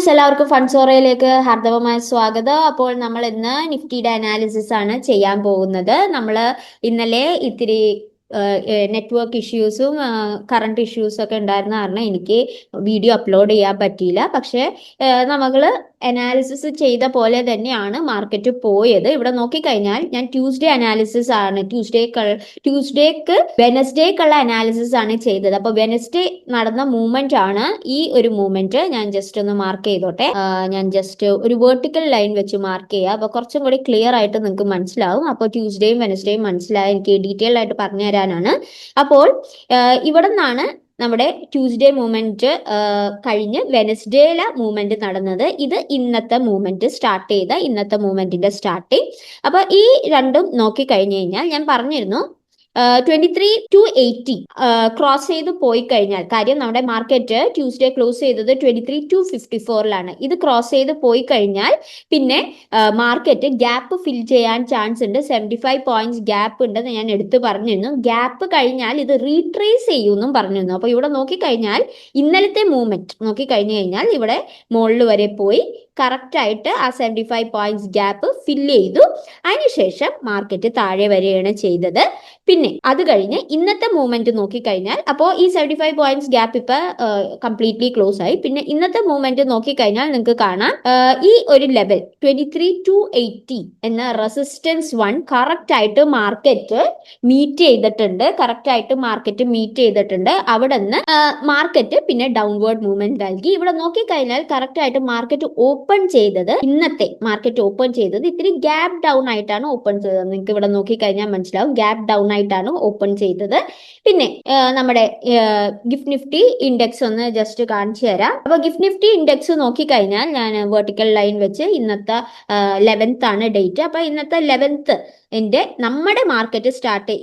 Friends, എല്ലാവർക്കും ഫൺസോറയിലേക്ക് ഹാർദവമായ സ്വാഗതം. അപ്പോൾ നമ്മൾ ഇന്ന് നിഫ്റ്റിയുടെ അനാലിസിസ് ആണ് ചെയ്യാൻ പോകുന്നത്. നമ്മൾ ഇന്നലെ ഇത്തിരി നെറ്റ്വർക്ക് ഇഷ്യൂസും കറണ്ട് ഇഷ്യൂസും ഒക്കെ ഉണ്ടായിരുന്ന കാരണം എനിക്ക് വീഡിയോ അപ്ലോഡ് ചെയ്യാൻ പറ്റിയില്ല. പക്ഷേ നമ്മൾ അനാലിസിസ് ചെയ്ത പോലെ തന്നെയാണ് മാർക്കറ്റ് പോയത്. ഇവിടെ നോക്കിക്കഴിഞ്ഞാൽ ഞാൻ ട്യൂസ്ഡേ അനാലിസിസ് ആണ് ട്യൂസ്ഡേക്ക് വെനസ്ഡേക്കുള്ള അനാലിസിസ് ആണ് ചെയ്തത്. അപ്പൊ വെനസ്ഡേ നടന്ന മൂവ്മെന്റ് ആണ് ഈ ഒരു മൂവ്മെന്റ്. ഞാൻ ജസ്റ്റ് ഒന്ന് മാർക്ക് ചെയ്തോട്ടെ. ഞാൻ ജസ്റ്റ് ഒരു വെർട്ടിക്കൽ ലൈൻ വെച്ച് മാർക്ക് ചെയ്യുക. അപ്പൊ കുറച്ചും കൂടി ക്ലിയർ ആയിട്ട് നിങ്ങൾക്ക് മനസ്സിലാവും. അപ്പോൾ ട്യൂസ്ഡേയും വെനസ്ഡേയും മനസ്സിലായി എനിക്ക് ഡീറ്റെയിൽ ആയിട്ട് പറഞ്ഞു തരാനാണ്. അപ്പോൾ ഇവിടെ നിന്നാണ് നമ്മുടെ ട്യൂസ്ഡേ മൂവ്മെന്റ് കഴിഞ്ഞ് വെനസ്ഡേയിലെ മൂവ്മെന്റ് നടന്നത്. ഇത് ഇന്നത്തെ മൂവ്മെന്റ് സ്റ്റാർട്ട് ചെയ്ത ഇന്നത്തെ മൂവ്മെന്റിന്റെ സ്റ്റാർട്ടിങ്. അപ്പൊ ഈ രണ്ടും നോക്കി കഴിഞ്ഞു കഴിഞ്ഞാൽ ഞാൻ പറഞ്ഞിരുന്നു 23,280 ക്രോസ് ചെയ്ത് പോയി കഴിഞ്ഞാൽ, കാര്യം നമ്മുടെ മാർക്കറ്റ് ട്യൂസ്ഡേ ക്ലോസ് ചെയ്തത് 23,254 ഇത് ക്രോസ് ചെയ്ത് പോയി കഴിഞ്ഞാൽ പിന്നെ മാർക്കറ്റ് ഗ്യാപ്പ് ഫിൽ ചെയ്യാൻ ചാൻസ് ഉണ്ട്. 75 പോയിന്റ്സ് ഗ്യാപ്പ് ഉണ്ടെന്ന് ഞാൻ എടുത്തു പറഞ്ഞിരുന്നു. ഗ്യാപ്പ് കഴിഞ്ഞാൽ ഇത് റീട്രേസ് ചെയ്യുമെന്നും പറഞ്ഞിരുന്നു. അപ്പൊ ഇവിടെ നോക്കിക്കഴിഞ്ഞാൽ ഇന്നലത്തെ മൂവ്മെന്റ് നോക്കിക്കഴിഞ്ഞു കഴിഞ്ഞാൽ ഇവിടെ മുകളിൽ വരെ പോയി കറക്റ്റ് ആയിട്ട് ആ 75 പോയിന്റ്സ് ഗ്യാപ്പ് ഫില്ല് ചെയ്തു. അതിനുശേഷം മാർക്കറ്റ് താഴെ വരികയാണ് ചെയ്തത്. പിന്നെ അത് കഴിഞ്ഞ് ഇന്നത്തെ മൂവ്മെന്റ് നോക്കിക്കഴിഞ്ഞാൽ അപ്പോൾ ഈ 75 പോയിന്റ്സ് ഗ്യാപ്പ് ഇപ്പൊ കംപ്ലീറ്റ്ലി ക്ലോസ് ആയി. പിന്നെ ഇന്നത്തെ മൂവ്മെന്റ് നോക്കിക്കഴിഞ്ഞാൽ നിങ്ങൾക്ക് കാണാം ഈ ഒരു ലെവൽ 23,280 എന്ന റെസിസ്റ്റൻസ് 1 കറക്റ്റ് ആയിട്ട് മാർക്കറ്റ് മീറ്റ് ചെയ്തിട്ടുണ്ട്. അവിടെ നിന്ന് മാർക്കറ്റ് പിന്നെ ഡൗൺവേർഡ് മൂവ്മെന്റ് നൽകി. ഇവിടെ നോക്കിക്കഴിഞ്ഞാൽ കറക്റ്റ് ആയിട്ട് മാർക്കറ്റ് ഓപ്പൺ ചെയ്തത് ഇത്തിരി ഗ്യാപ്പ് ഡൗൺ ആയിട്ടാണ് ഓപ്പൺ ചെയ്തത്. നിങ്ങൾക്ക് ഇവിടെ നോക്കിക്കഴിഞ്ഞാൽ മനസ്സിലാവും, ഗ്യാപ്പ് ഡൗൺ ആയിട്ടാണ് ഓപ്പൺ ചെയ്തത്. പിന്നെ നമ്മുടെ ഗിഫ്റ്റ് നിഫ്റ്റി ഇൻഡെക്സ് ഒന്ന് ജസ്റ്റ് കാണിച്ചു തരാം. അപ്പൊ ഗിഫ്റ്റ് നിഫ്റ്റി ഇൻഡെക്സ് നോക്കിക്കഴിഞ്ഞാൽ ഞാൻ വെർട്ടിക്കൽ ലൈൻ വെച്ച് ഇന്നത്തെ 11th ആണ് ഡേറ്റ്. അപ്പൊ ഇന്നത്തെ 11th നമ്മുടെ മാർക്കറ്റ്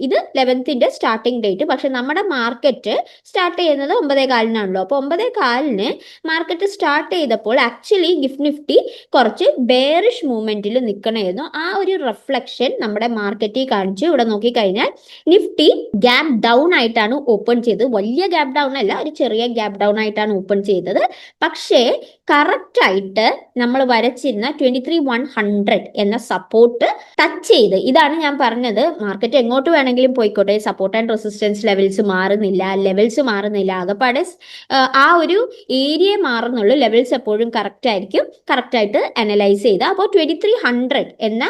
ഇത് 11th സ്റ്റാർട്ടിംഗ് ഡേറ്റ്. പക്ഷെ നമ്മുടെ മാർക്കറ്റ് സ്റ്റാർട്ട് ചെയ്യുന്നത് 9:15 അപ്പൊ 9:15 മാർക്കറ്റ് സ്റ്റാർട്ട് ചെയ്തപ്പോൾ ആക്ച്വലി ഗിഫ്റ്റ് നിഫ്റ്റി കുറച്ച് ബെയറിഷ് മൂവ്മെന്റിൽ നിൽക്കണമായിരുന്നു. ആ ഒരു റിഫ്ലക്ഷൻ നമ്മുടെ മാർക്കറ്റിൽ കാണിച്ചു. ഇവിടെ നോക്കിക്കഴിഞ്ഞാൽ നിഫ്റ്റി ഗ്യാപ്പ് ഡൗൺ ആയിട്ടാണ് ഓപ്പൺ ചെയ്തത്. വലിയ ഗ്യാപ്പ് ഡൗൺ അല്ല, ഒരു ചെറിയ ഗ്യാപ്പ് ഡൗൺ ആയിട്ടാണ് ഓപ്പൺ ചെയ്തത്. പക്ഷേ കറക്റ്റ് ആയിട്ട് നമ്മൾ വരച്ചിരുന്ന 23,100 എന്ന സപ്പോർട്ട് ടച്ച് ചെയ്ത്, ഇതാണ് ഞാൻ പറഞ്ഞത്, മാർക്കറ്റ് എങ്ങോട്ട് വേണമെങ്കിലും പോയിക്കോട്ടെ, സപ്പോർട്ട് ആൻഡ് റെസിസ്റ്റൻസ് ലെവൽസ് മാറുന്നില്ല. ആകപ്പാടെ ആ ഒരു ഏരിയ മാറുന്നുള്ളൂ. ലെവൽസ് എപ്പോഴും കറക്റ്റ് ആയിരിക്കും. കറക്റ്റ് ആയിട്ട് അനലൈസ് ചെയ്ത് അപ്പോൾ 2300 എന്ന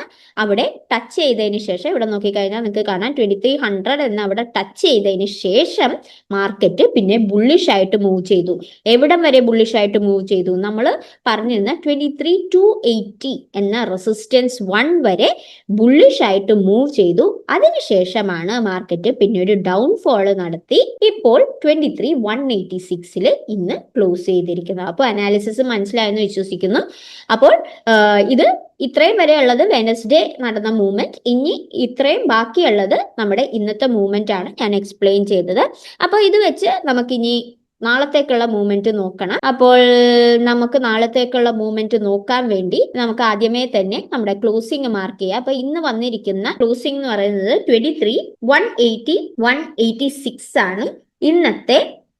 അവിടെ ടച്ച് ചെയ്തതിന് ശേഷം ഇവിടെ നോക്കിക്കഴിഞ്ഞാൽ നിങ്ങൾക്ക് കാണാം 2300 എന്ന അവിടെ ടച്ച് ചെയ്തതിന് ശേഷം മാർക്കറ്റ് പിന്നെ ബുള്ളിഷ് ആയിട്ട് മൂവ് ചെയ്തു. എവിടം വരെ ബുള്ളിഷ് ആയിട്ട് മൂവ് ചെയ്തു? നമ്മൾ പറഞ്ഞിരുന്ന 23,280 എന്ന റെസിസ്റ്റൻസ് 1 വരെ ബുള്ളിഷ് ആയിട്ട് മൂവ് ചെയ്തു. അതിനുശേഷമാണ് മാർക്കറ്റ് പിന്നെ ഒരു ഡൗൺഫോൾ നടത്തി ഇപ്പോൾ 23,186 ഇന്ന് ക്ലോസ് ചെയ്തിരിക്കുന്നത്. അപ്പോൾ അനാലിസിസ് മനസ്സിലായെന്ന് വിശ്വസിക്കുന്നു. അപ്പോൾ ഇത് ഇത്രയും വരെ ഉള്ളത് വെനസ്ഡേ നടന്ന മൂവ്മെന്റ്. ഇനി ഇത്രയും ബാക്കിയുള്ളത് നമ്മുടെ ഇന്നത്തെ മൂവ്മെന്റ് ആണ് ഞാൻ എക്സ്പ്ലെയിൻ ചെയ്തത്. അപ്പോൾ ഇത് വെച്ച് നമുക്കിനി നാളത്തേക്കുള്ള മൂവ്മെന്റ് നോക്കണം. അപ്പോൾ നമുക്ക് നാളത്തേക്കുള്ള മൂവ്മെന്റ് നോക്കാൻ വേണ്ടി നമുക്ക് ആദ്യമേ തന്നെ നമ്മുടെ ക്ലോസിംഗ് മാർക്ക് ചെയ്യാം. അപ്പൊ ഇന്ന് വന്നിരിക്കുന്ന ക്ലോസിംഗ് എന്ന് പറയുന്നത് 23,180-186 ആണ് ഇന്നത്തെ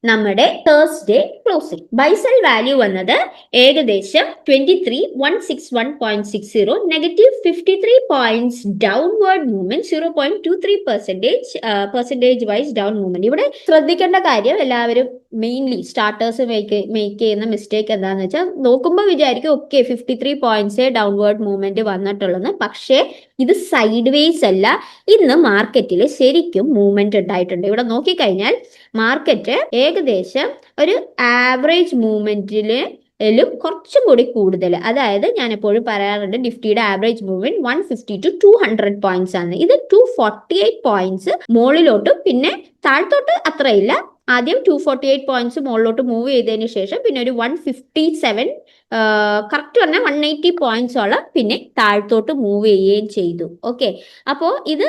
നമ്മുടെ തേഴ്സ്ഡേ ക്ലോസിംഗ്. ബൈസെൽ വാല്യൂ വന്നത് ഏകദേശം 23,161.60, negative 53 points downward movement, 0.23% wise down movement. ഇവിടെ ശ്രദ്ധിക്കേണ്ട കാര്യം, എല്ലാവരും മെയിൻലി സ്റ്റാർട്ടേഴ്സ് മേക്ക് ചെയ്യുന്ന മിസ്റ്റേക്ക് എന്താണെന്ന് വെച്ചാൽ നോക്കുമ്പോൾ വിചാരിക്കും ഓക്കെ 53 പോയിന്റ്സേ ഡൗൺവേർഡ് മൂവ്മെന്റ് വന്നിട്ടുള്ളൂ. പക്ഷേ ഇത് സൈഡ് വേസ് അല്ല. ഇന്ന് മാർക്കറ്റിൽ ശരിക്കും മൂവ്മെന്റ് ഉണ്ടായിട്ടുണ്ട്. ഇവിടെ നോക്കിക്കഴിഞ്ഞാൽ മാർക്കറ്റ് ഏകദേശം ഒരു ആവറേജ് മൂവ്മെന്റിലും കുറച്ചും കൂടി കൂടുതൽ, അതായത് ഞാൻ എപ്പോഴും പറയാറുണ്ട് നിഫ്റ്റിയുടെ ആവറേജ് മൂവ്മെന്റ് 150 to 200 പോയിന്റ്സ് ആണ്. ഇത് 248 പോയിന്റ്സ് മുകളിലോട്ടും പിന്നെ താഴത്തോട്ട് അത്രയില്ല. ആദ്യം 248 പോയിന്റ്സ് മുകളിലോട്ട് മൂവ് ചെയ്തതിന് ശേഷം പിന്നെ ഒരു 157 കറക്റ്റ് പറഞ്ഞാൽ 180 പോയിന്റ്സോളം പിന്നെ താഴത്തോട്ട് മൂവ് ചെയ്യുകയും ചെയ്തു. ഓക്കെ, അപ്പോൾ ഇത്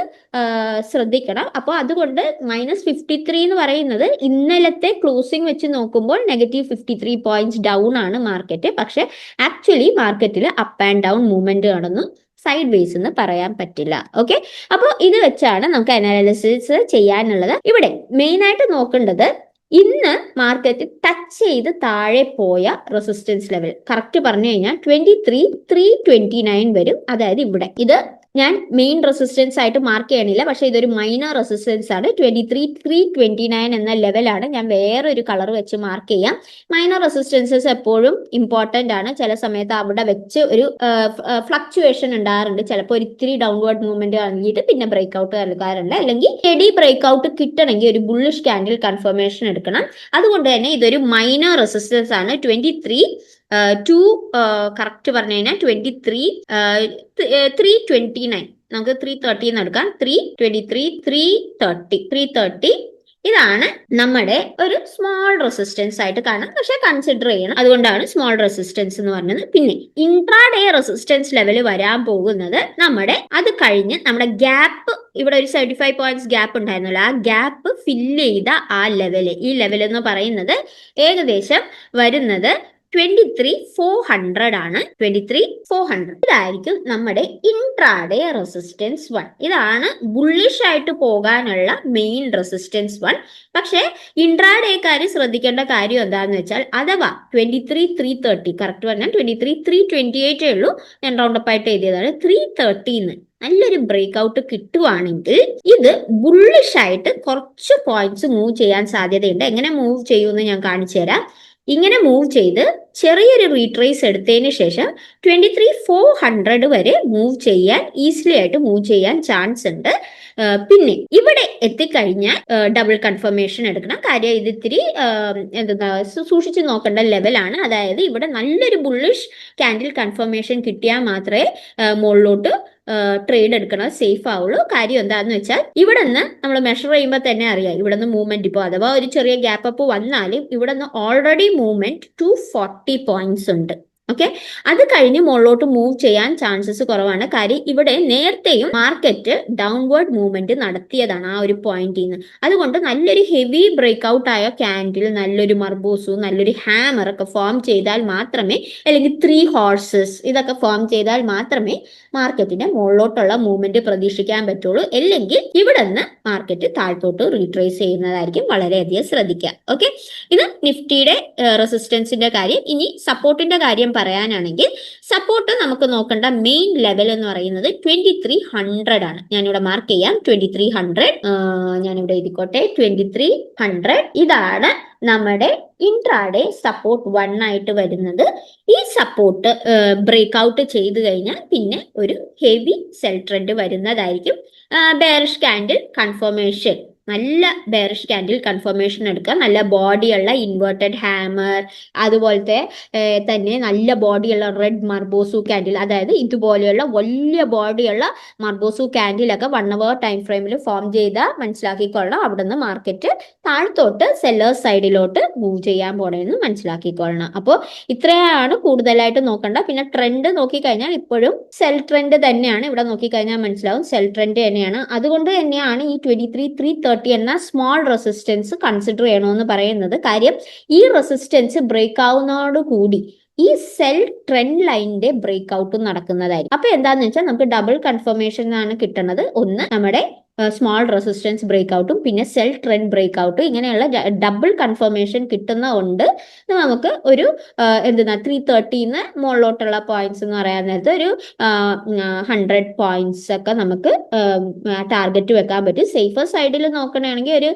ശ്രദ്ധിക്കണം. അപ്പോൾ അതുകൊണ്ട് -53 എന്ന് പറയുന്നത് ഇന്നലത്തെ ക്ലോസിംഗ് വെച്ച് നോക്കുമ്പോൾ നെഗറ്റീവ് 53 പോയിന്റ്സ് ഡൗൺ ആണ് മാർക്കറ്റ്. പക്ഷെ ആക്ച്വലി മാർക്കറ്റിൽ അപ്പ് ആൻഡ് ഡൗൺ മൂവ്മെന്റ് നടന്നു. സൈഡ് വേസ് എന്ന് പറയാൻ പറ്റില്ല. ഓക്കെ, അപ്പോൾ ഇത് വെച്ചാണ് നമുക്ക് അനാലിസിസ് ചെയ്യാനുള്ളത്. ഇവിടെ മെയിൻ ആയിട്ട് നോക്കേണ്ടത് ഇന്ന് മാർക്കറ്റ് ടച്ച് ചെയ്ത് താഴെ പോയ റെസിസ്റ്റൻസ് ലെവൽ കറക്റ്റ് പറഞ്ഞു കഴിഞ്ഞാൽ 23,329 വരും. അതായത് ഇവിടെ ഇത് ഞാൻ മെയിൻ റെസിസ്റ്റൻസ് ആയിട്ട് മാർക്ക് ചെയ്യണില്ല, പക്ഷെ ഇതൊരു മൈനർ റെസിസ്റ്റൻസ് ആണ്. 23,329 എന്ന ലെവലാണ് ഞാൻ വേറൊരു കളർ വെച്ച് മാർക്ക് ചെയ്യാം. മൈനർ റെസിസ്റ്റൻസസ് എപ്പോഴും ഇമ്പോർട്ടന്റ് ആണ്. ചില സമയത്ത് അവിടെ വെച്ച് ഒരു ഫ്ലക്ച്വേഷൻ ഉണ്ടാകാറുണ്ട്. ചിലപ്പോൾ ഒരു ഇത്തിരി ഡൗൺവേർഡ് മൂവ്മെന്റ് നൽകിയിട്ട് പിന്നെ ബ്രേക്ക്ഔട്ട് നൽകാറുണ്ട്. അല്ലെങ്കിൽ സ്റ്റഡി ബ്രേക്ക്ഔട്ട് കിട്ടണമെങ്കിൽ ഒരു ബുള്ളിഷ് ക്യാൻഡിൽ കൺഫർമേഷൻ എടുക്കണം. അതുകൊണ്ട് തന്നെ ഇതൊരു മൈനർ റെസിസ്റ്റൻസ് ആണ്. 23 കറക്റ്റ് പറഞ്ഞു കഴിഞ്ഞാൽ 329. നമുക്ക് 330 എന്ന് എടുക്കാം. 323 330 ഇതാണ് നമ്മുടെ ഒരു സ്മോൾ റെസിസ്റ്റൻസ് ആയിട്ട് കാണാം, പക്ഷെ കൺസിഡർ ചെയ്യണം. അതുകൊണ്ടാണ് സ്മോൾ റെസിസ്റ്റൻസ് എന്ന് പറഞ്ഞത്. പിന്നെ ഇൻട്രാഡേ റെസിസ്റ്റൻസ് ലെവൽ വരാൻ പോകുന്നത് നമ്മുടെ അത് കഴിഞ്ഞ് നമ്മുടെ ഗ്യാപ്പ്, ഇവിടെ ഒരു 75 പോയിന്റ്സ് ഗ്യാപ്പ് ഉണ്ടായിരുന്നല്ലോ, ആ ഗ്യാപ്പ് ഫില്ല് ചെയ്ത ആ ലെവല്, ഈ ലെവൽ എന്ന് പറയുന്നത് ഏകദേശം വരുന്നത് 23,400 ആണ്. 23,400 ഇതായിരിക്കും നമ്മുടെ ഇൻട്രാഡേ റെസിസ്റ്റൻസ് 1. ഇതാണ് ബുള്ളിഷ് ആയിട്ട് പോകാനുള്ള മെയിൻ റെസിസ്റ്റൻസ് 1. പക്ഷേ ഇൻട്രാഡേക്കാര് ശ്രദ്ധിക്കേണ്ട കാര്യം എന്താണെന്ന് വെച്ചാൽ, അഥവാ 23,330 കറക്റ്റ് പറഞ്ഞാൽ 23,328 ഉള്ളൂ, ഞാൻ റൗണ്ടപ്പ് ആയിട്ട് എഴുതിയതാണ്. 330 നല്ലൊരു ബ്രേക്ക്ഔട്ട് കിട്ടുവാണെങ്കിൽ ഇത് ബുള്ളിഷ് ആയിട്ട് കുറച്ച് പോയിന്റ്സ് മൂവ് ചെയ്യാൻ സാധ്യതയുണ്ട്. എങ്ങനെ മൂവ് ചെയ്യുമെന്ന് ഞാൻ കാണിച്ചു തരാം. ഇങ്ങനെ മൂവ് ചെയ്ത് ചെറിയൊരു റീട്രേസ് എടുത്തതിന് ശേഷം 23,400 വരെ മൂവ് ചെയ്യാൻ, ഈസിലി ആയിട്ട് മൂവ് ചെയ്യാൻ ചാൻസ് ഉണ്ട്. പിന്നെ ഇവിടെ എത്തിക്കഴിഞ്ഞാൽ ഡബിൾ കൺഫർമേഷൻ എടുക്കണം. കാര്യം ഇത് ഇത്തിരി എന്താ സൂക്ഷിച്ച് നോക്കേണ്ട ലെവലാണ്. അതായത് ഇവിടെ നല്ലൊരു ബുള്ളിഷ് ക്യാൻഡിൽ കൺഫർമേഷൻ കിട്ടിയാൽ മാത്രമേ മുകളിലോട്ട് ട്രേഡ് എടുക്കുന്നത് സേഫ് ആവുള്ളൂ. കാര്യം എന്താണെന്ന് വെച്ചാൽ ഇവിടെ നിന്ന് നമ്മൾ മെഷർ ചെയ്യുമ്പോൾ തന്നെ അറിയാം, ഇവിടെ നിന്ന് മൂവ്മെന്റ് ഇപ്പോൾ അഥവാ ഒരു ചെറിയ ഗ്യാപ്പ് അപ്പ് വന്നാലും ഇവിടെ നിന്ന് ഓൾറെഡി മൂവ്മെന്റ് 240 പോയിന്റ്സ് ഉണ്ട്. ഓക്കെ, അത് കഴിഞ്ഞ് മുകളിലോട്ട് മൂവ് ചെയ്യാൻ ചാൻസസ് കുറവാണ്. കാര്യം ഇവിടെ നേരത്തെയും മാർക്കറ്റ് ഡൗൺവേർഡ് മൂവ്മെന്റ് നടത്തിയതാണ് ആ ഒരു പോയിന്റിൽ നിന്ന്. അതുകൊണ്ട് നല്ലൊരു ഹെവി ബ്രേക്ക്ഔട്ട് ആയ ക്യാൻഡിൽ, നല്ലൊരു മർബോസു, നല്ലൊരു ഹാമർ ഒക്കെ ഫോം ചെയ്താൽ മാത്രമേ, അല്ലെങ്കിൽ 3 ഹോഴ്സസ് ഇതൊക്കെ ഫോം ചെയ്താൽ മാത്രമേ മാർക്കറ്റിന്റെ മുകളിലോട്ടുള്ള മൂവ്മെന്റ് പ്രതീക്ഷിക്കാൻ പറ്റുള്ളൂ. അല്ലെങ്കിൽ ഇവിടെ നിന്ന് മാർക്കറ്റ് താഴ്ത്തോട്ട് റീട്രേസ് ചെയ്യുന്നതായിരിക്കും. വളരെയധികം ശ്രദ്ധിക്കുക. ഓക്കെ, ഇത് നിഫ്റ്റിയുടെ റെസിസ്റ്റൻസിന്റെ കാര്യം. ഇനി സപ്പോർട്ടിന്റെ കാര്യം പറയാനാണെങ്കിൽ, സപ്പോർട്ട് നമുക്ക് നോക്കേണ്ട മെയിൻ ലെവൽ എന്ന് പറയുന്നത് 2300 ആണ്. ഞാനിവിടെ മാർക്ക് ചെയ്യാം 2300. ഞാനിവിടെ എഴുതിക്കോട്ടെ 2300. ഇതാണ് നമ്മുടെ ഇൻട്രാഡേ സപ്പോർട്ട് 1 ആയിട്ട് വരുന്നത്. ഈ സപ്പോർട്ട് ബ്രേക്ക്ഔട്ട് ചെയ്ത് കഴിഞ്ഞാൽ പിന്നെ ഒരു ഹെവി സെൽ ട്രെൻഡ് വരുന്നതായിരിക്കും. ബെയറിഷ് ക്യാൻഡിൽ കൺഫർമേഷൻ, നല്ല ബെയറിഷ് ക്യാൻഡിൽ കൺഫർമേഷൻ എടുക്കുക. നല്ല ബോഡിയുള്ള ഇൻവേർട്ടഡ് ഹാമർ, അതുപോലത്തെ തന്നെ നല്ല ബോഡിയുള്ള റെഡ് മർബോസു ക്യാൻഡിൽ, അതായത് ഇതുപോലെയുള്ള വലിയ ബോഡിയുള്ള മർബോസു ക്യാൻഡിലൊക്കെ 1 അവർ ടൈം ഫ്രെയിമിൽ ഫോം ചെയ്താൽ മനസ്സിലാക്കിക്കൊള്ളണം അവിടെ നിന്ന് മാർക്കറ്റ് താഴ്ത്തോട്ട് സെല്ലേഴ്സ് സൈഡിലോട്ട് മൂവ് ചെയ്യാൻ പോണെന്ന് മനസ്സിലാക്കിക്കൊള്ളണം. അപ്പോൾ ഇത്രയാണ് കൂടുതലായിട്ട് നോക്കണ്ട. പിന്നെ ട്രെൻഡ് നോക്കിക്കഴിഞ്ഞാൽ ഇപ്പോഴും സെൽ ട്രെൻഡ് തന്നെയാണ്. ഇവിടെ നോക്കിക്കഴിഞ്ഞാൽ മനസ്സിലാവും സെൽ ട്രെൻഡ് തന്നെയാണ്. അതുകൊണ്ട് തന്നെയാണ് ഈ 23,330 എന്ന സ്മോൾ റെസിസ്റ്റൻസ് കൺസിഡർ ചെയ്യണമെന്ന് പറയുന്നത്. കാര്യം ഈ റെസിസ്റ്റൻസ് ബ്രേക്ക് ആവുന്നതോടുകൂടി ഈ സെൽ ട്രെൻഡ് ലൈനിന്റെ ബ്രേക്ക് ഔട്ടും നടക്കുന്നതായിരിക്കും. അപ്പൊ എന്താന്ന് വെച്ചാൽ നമുക്ക് ഡബിൾ കൺഫർമേഷൻ ആണ് കിട്ടുന്നത്. ഒന്ന് നമ്മുടെ സ്മോൾ റെസിസ്റ്റൻസ് ബ്രേക്ക് ഔട്ടും പിന്നെ സെൽ ട്രെൻഡ് ബ്രേക്ക് ഔട്ടും, ഇങ്ങനെയുള്ള ഡബിൾ കൺഫർമേഷൻ കിട്ടുന്നതുകൊണ്ട് നമുക്ക് ഒരു 330 മുകളിലോട്ടുള്ള പോയിന്റ്സ് എന്ന് പറയാൻ നേരത്തെ ഒരു 100 പോയിന്റ്സ് ഒക്കെ നമുക്ക് ടാർഗറ്റ് വെക്കാൻ പറ്റും. സേഫർ സൈഡിൽ നോക്കണമെങ്കിൽ ഒരു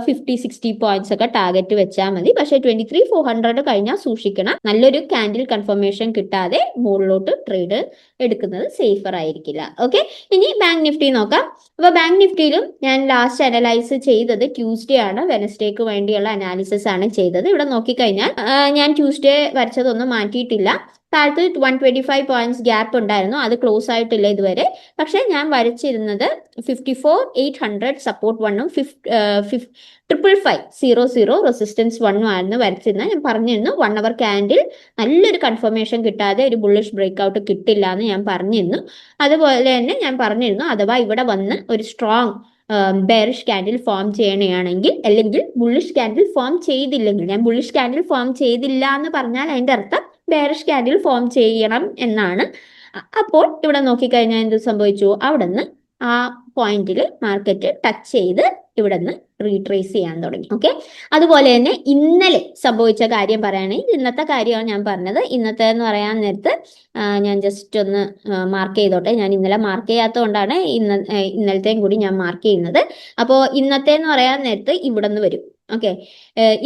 50-60 പോയിന്റ്സ് ഒക്കെ ടാർഗറ്റ് വെച്ചാൽ മതി. പക്ഷെ 23,400 കഴിഞ്ഞാൽ സൂക്ഷിക്കണം, നല്ലൊരു ക്യാൻഡിൽ കൺഫർമേഷൻ കിട്ടാതെ മുകളിലോട്ട് ട്രേഡ് എടുക്കുന്നത് സേഫർ ആയിരിക്കില്ല. ഓക്കെ, ഇനി ബാങ്ക് നിഫ്റ്റി നോക്കാം. അപ്പൊ ബാങ്ക് നിഫ്റ്റിയിലും ഞാൻ ലാസ്റ്റ് അനലൈസ് ചെയ്തത് ട്യൂസ്ഡേ ആണ്. വെനസ്ഡേക്ക് വേണ്ടിയുള്ള അനാലിസിസ് ആണ് ചെയ്തത്. ഇവിടെ നോക്കിക്കഴിഞ്ഞാൽ ഞാൻ ട്യൂസ്ഡേ വരച്ചതൊന്നും മാറ്റിയിട്ടില്ല. താഴത്ത് 125 പോയിന്റ്സ് ഗ്യാപ്പ് ഉണ്ടായിരുന്നു, അത് ക്ലോസ് ആയിട്ടില്ല ഇതുവരെ. പക്ഷെ ഞാൻ വരച്ചിരുന്നത് 54,800 സപ്പോർട്ട് 1ഉം 55,500 റെസിസ്റ്റൻസ് 1ഉം ആയിരുന്നു വരച്ചിരുന്നത്. ഞാൻ പറഞ്ഞിരുന്നു 1 അവർ ക്യാൻഡിൽ നല്ലൊരു കൺഫർമേഷൻ കിട്ടാതെ ഒരു ബുള്ളിഷ് ബ്രേക്ക് ഔട്ട് കിട്ടില്ല എന്ന് ഞാൻ പറഞ്ഞിരുന്നു. അതുപോലെ തന്നെ ഞാൻ പറഞ്ഞിരുന്നു അഥവാ ഇവിടെ വന്ന് ഒരു സ്ട്രോങ് ബെയറിഷ് ക്യാൻഡിൽ ഫോം ചെയ്യണമെങ്കിൽ, അല്ലെങ്കിൽ ബുള്ളിഷ് ക്യാൻഡിൽ ഫോം ചെയ്തില്ലെങ്കിൽ, ഞാൻ ബുള്ളിഷ് ക്യാൻഡിൽ ഫോം ചെയ്തില്ല എന്ന് പറഞ്ഞാൽ അതിന്റെ അർത്ഥം ബെയറിഷ് ക്യാൻഡിൽ ഫോം ചെയ്യണം എന്നാണ്. അപ്പോൾ ഇവിടെ നോക്കിക്കഴിഞ്ഞാൽ എന്ത് സംഭവിച്ചു, അവിടെ നിന്ന് ആ പോയിന്റിൽ മാർക്കറ്റ് ടച്ച് ചെയ്ത് ഇവിടെ നിന്ന് റീട്രേസ് ചെയ്യാൻ തുടങ്ങി. ഓക്കെ, അതുപോലെ തന്നെ ഇന്നലെ സംഭവിച്ച കാര്യം പറയുകയാണെങ്കിൽ ഇന്നത്തെ കാര്യമാണ് ഞാൻ പറഞ്ഞത്. ഇന്നത്തെ എന്ന് പറയാൻ നേരത്ത് ഞാൻ ജസ്റ്റ് ഒന്ന് മാർക്ക് ചെയ്തോട്ടെ. ഞാൻ ഇന്നലെ മാർക്ക് ചെയ്യാത്തതുകൊണ്ടാണ് ഇന്നലത്തെയും കൂടി ഞാൻ മാർക്ക് ചെയ്യുന്നത്. അപ്പോൾ ഇന്നത്തെ എന്ന് പറയാൻ നേരത്ത് ഇവിടെ നിന്ന് വരും. ഓക്കെ,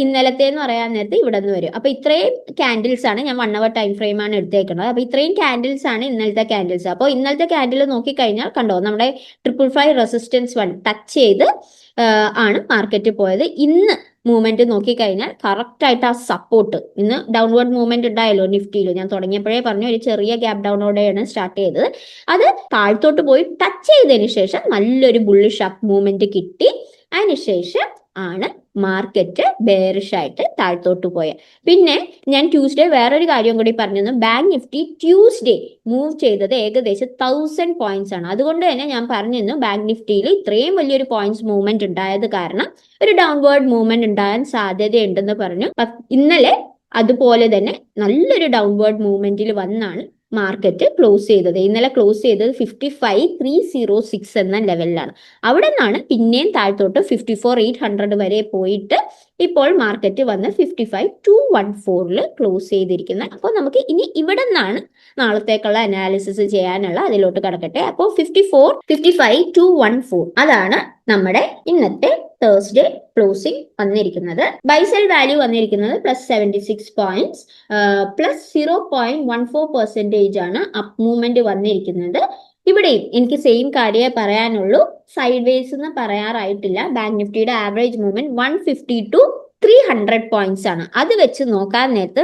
ഇന്നലത്തെ എന്ന് പറയാൻ നേരത്ത് ഇവിടെ നിന്ന് വരും. അപ്പൊ ഇത്രയും ക്യാൻഡിൽസ് ആണ്, ഞാൻ 1 hour ടൈം ഫ്രെയിം ആണ് എടുത്തേക്കുന്നത്. അപ്പൊ ഇത്രയും ക്യാൻഡിൽസ് ആണ് ഇന്നലത്തെ ക്യാൻഡിൽസ്. അപ്പോൾ ഇന്നലത്തെ ക്യാൻഡിൽ നോക്കിക്കഴിഞ്ഞാൽ കണ്ടോ, നമ്മുടെ 555 റെസിസ്റ്റൻസ് 1 ടച്ച് ചെയ്ത് ആണ് മാർക്കറ്റ് പോയത്. ഇന്ന് മൂവ്മെന്റ് നോക്കിക്കഴിഞ്ഞാൽ കറക്റ്റ് ആയിട്ട് ആ സപ്പോർട്ട്, ഇന്ന് ഡൗൺവേർഡ് മൂവ്മെന്റ് ഉണ്ടായല്ലോ നിഫ്റ്റിയിൽ, ഞാൻ തുടങ്ങിയപ്പോഴേ പറഞ്ഞു ഒരു ചെറിയ ഗ്യാപ് ഡൗണോടെയാണ് സ്റ്റാർട്ട് ചെയ്തത്. അത് താഴ്ത്തോട്ട് പോയി ടച്ച് ചെയ്തതിന് ശേഷം നല്ലൊരു ബുള്ളിഷ് അപ്പ് മൂവ്മെന്റ് കിട്ടി. അതിനുശേഷം ആണ് മാർക്കറ്റ് ബെയറിഷ് ആയിട്ട് താഴ്ത്തോട്ട് പോയത്. പിന്നെ ഞാൻ ട്യൂസ്ഡേ വേറൊരു കാര്യം കൂടി പറഞ്ഞിരുന്നു. ബാങ്ക് നിഫ്റ്റി ട്യൂസ്ഡേ മൂവ് ചെയ്തത് ഏകദേശം 1000 പോയിന്റ്സ് ആണ്. അതുകൊണ്ട് തന്നെ ഞാൻ പറഞ്ഞിരുന്നു ബാങ്ക് നിഫ്റ്റിയിൽ ഇത്രയും വലിയൊരു പോയിന്റ്സ് മൂവ്മെന്റ് ഉണ്ടായത് കാരണം ഒരു ഡൗൺവേർഡ് മൂവ്മെന്റ് ഉണ്ടാകാൻ സാധ്യതയുണ്ടെന്ന് പറഞ്ഞു. ഇന്നലെ അതുപോലെ തന്നെ നല്ലൊരു ഡൗൺവേർഡ് മൂവ്മെന്റിൽ വന്നാണ് മാർക്കറ്റ് ക്ലോസ് ചെയ്തത്. ഇന്നലെ ക്ലോസ് ചെയ്തത് 55,306 എന്ന ലെവലിലാണ്. അവിടെ നിന്നാണ് പിന്നെയും താഴ്ത്തോട്ട് 54,800 വരെ പോയിട്ട് ഇപ്പോൾ മാർക്കറ്റ് വന്ന് 55,214 ക്ലോസ് ചെയ്തിരിക്കുന്നത്. അപ്പോൾ നമുക്ക് ഇനി ഇവിടെ നിന്നാണ് നാളത്തേക്കുള്ള അനാലിസിസ് ചെയ്യാനുള്ള, അതിലോട്ട് കടക്കട്ടെ. അപ്പോൾ 55,214 അതാണ് നമ്മുടെ ഇന്നത്തെ തേഴ്സ്ഡേ ക്ലോസിംഗ് വന്നിരിക്കുന്നത്. ബൈസെൽ വാല്യൂ വന്നിരിക്കുന്നത് +76 പോയിന്റ്സ്, +0.14% ആണ് അപ്പ് മൂവ്മെന്റ് വന്നിരിക്കുന്നത്. ഇവിടെയും എനിക്ക് സെയിം കാര്യമേ പറയാനുള്ളൂ, സൈഡ് വേസ് എന്ന് പറയാറായിട്ടില്ല. ബാങ്ക് നിഫ്റ്റിയുടെ ആവറേജ് മൂവ്മെന്റ് 150 to 300 പോയിന്റ്സ് ആണ്. അത് വെച്ച് നോക്കാൻ നേരത്ത്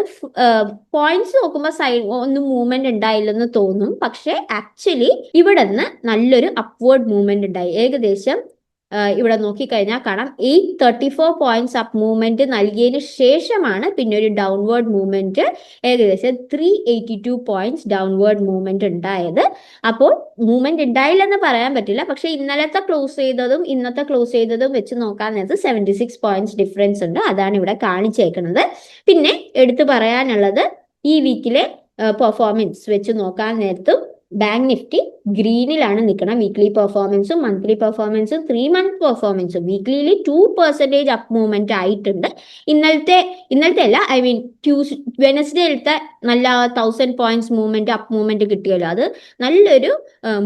പോയിന്റ്സ് നോക്കുമ്പോൾ സൈഡ് ഒന്നും മൂവ്മെന്റ് ഉണ്ടായില്ലെന്ന് തോന്നും. പക്ഷെ ആക്ച്വലി ഇവിടെ നിന്ന് നല്ലൊരു അപ്വേർഡ് മൂവ്മെന്റ് ഉണ്ടായി. ഏകദേശം ഇവിടെ നോക്കിക്കഴിഞ്ഞാൽ കാണാം 834 പോയിന്റ്സ് അപ്പ് മൂവ്മെന്റ് നൽകിയതിന് ശേഷമാണ് പിന്നെ ഒരു ഡൗൺവേർഡ് മൂവ്മെന്റ് ഏകദേശം 382 പോയിന്റ്സ് ഡൗൺവേർഡ് മൂവ്മെന്റ് ഉണ്ടായത്. അപ്പോൾ മൂവ്മെന്റ് ഉണ്ടായില്ലെന്ന് പറയാൻ പറ്റില്ല. പക്ഷെ ഇന്നലത്തെ ക്ലോസ് ചെയ്തതും ഇന്നത്തെ ക്ലോസ് ചെയ്തതും വെച്ച് നോക്കാൻ നേരത്ത് 76 പോയിന്റ്സ് ഡിഫറൻസ് ഉണ്ട്. അതാണ് ഇവിടെ കാണിച്ചേക്കുന്നത്. പിന്നെ എടുത്തു പറയാനുള്ളത്, ഈ വീക്കിലെ പെർഫോമൻസ് വെച്ച് നോക്കാൻ നേരത്തും ബാങ്ക് നിഫ്റ്റി ഗ്രീനിലാണ് നിൽക്കണം. വീക്ക്ലി പെർഫോമൻസും മന്ത്ലി പെർഫോമൻസും 3 month പെർഫോമൻസും വീക്ക്ലിയിൽ 2% അപ്പ് മൂവ്മെന്റ് ആയിട്ടുണ്ട്. ഇന്നലത്തെ അല്ല, ഐ മീൻ വെനസ്ഡേയിലത്തെ നല്ല 1000 പോയിന്റ്സ് മൂവ്മെന്റ് അപ്പ് മൂവ്മെന്റ് കിട്ടിയല്ലോ, അത് നല്ലൊരു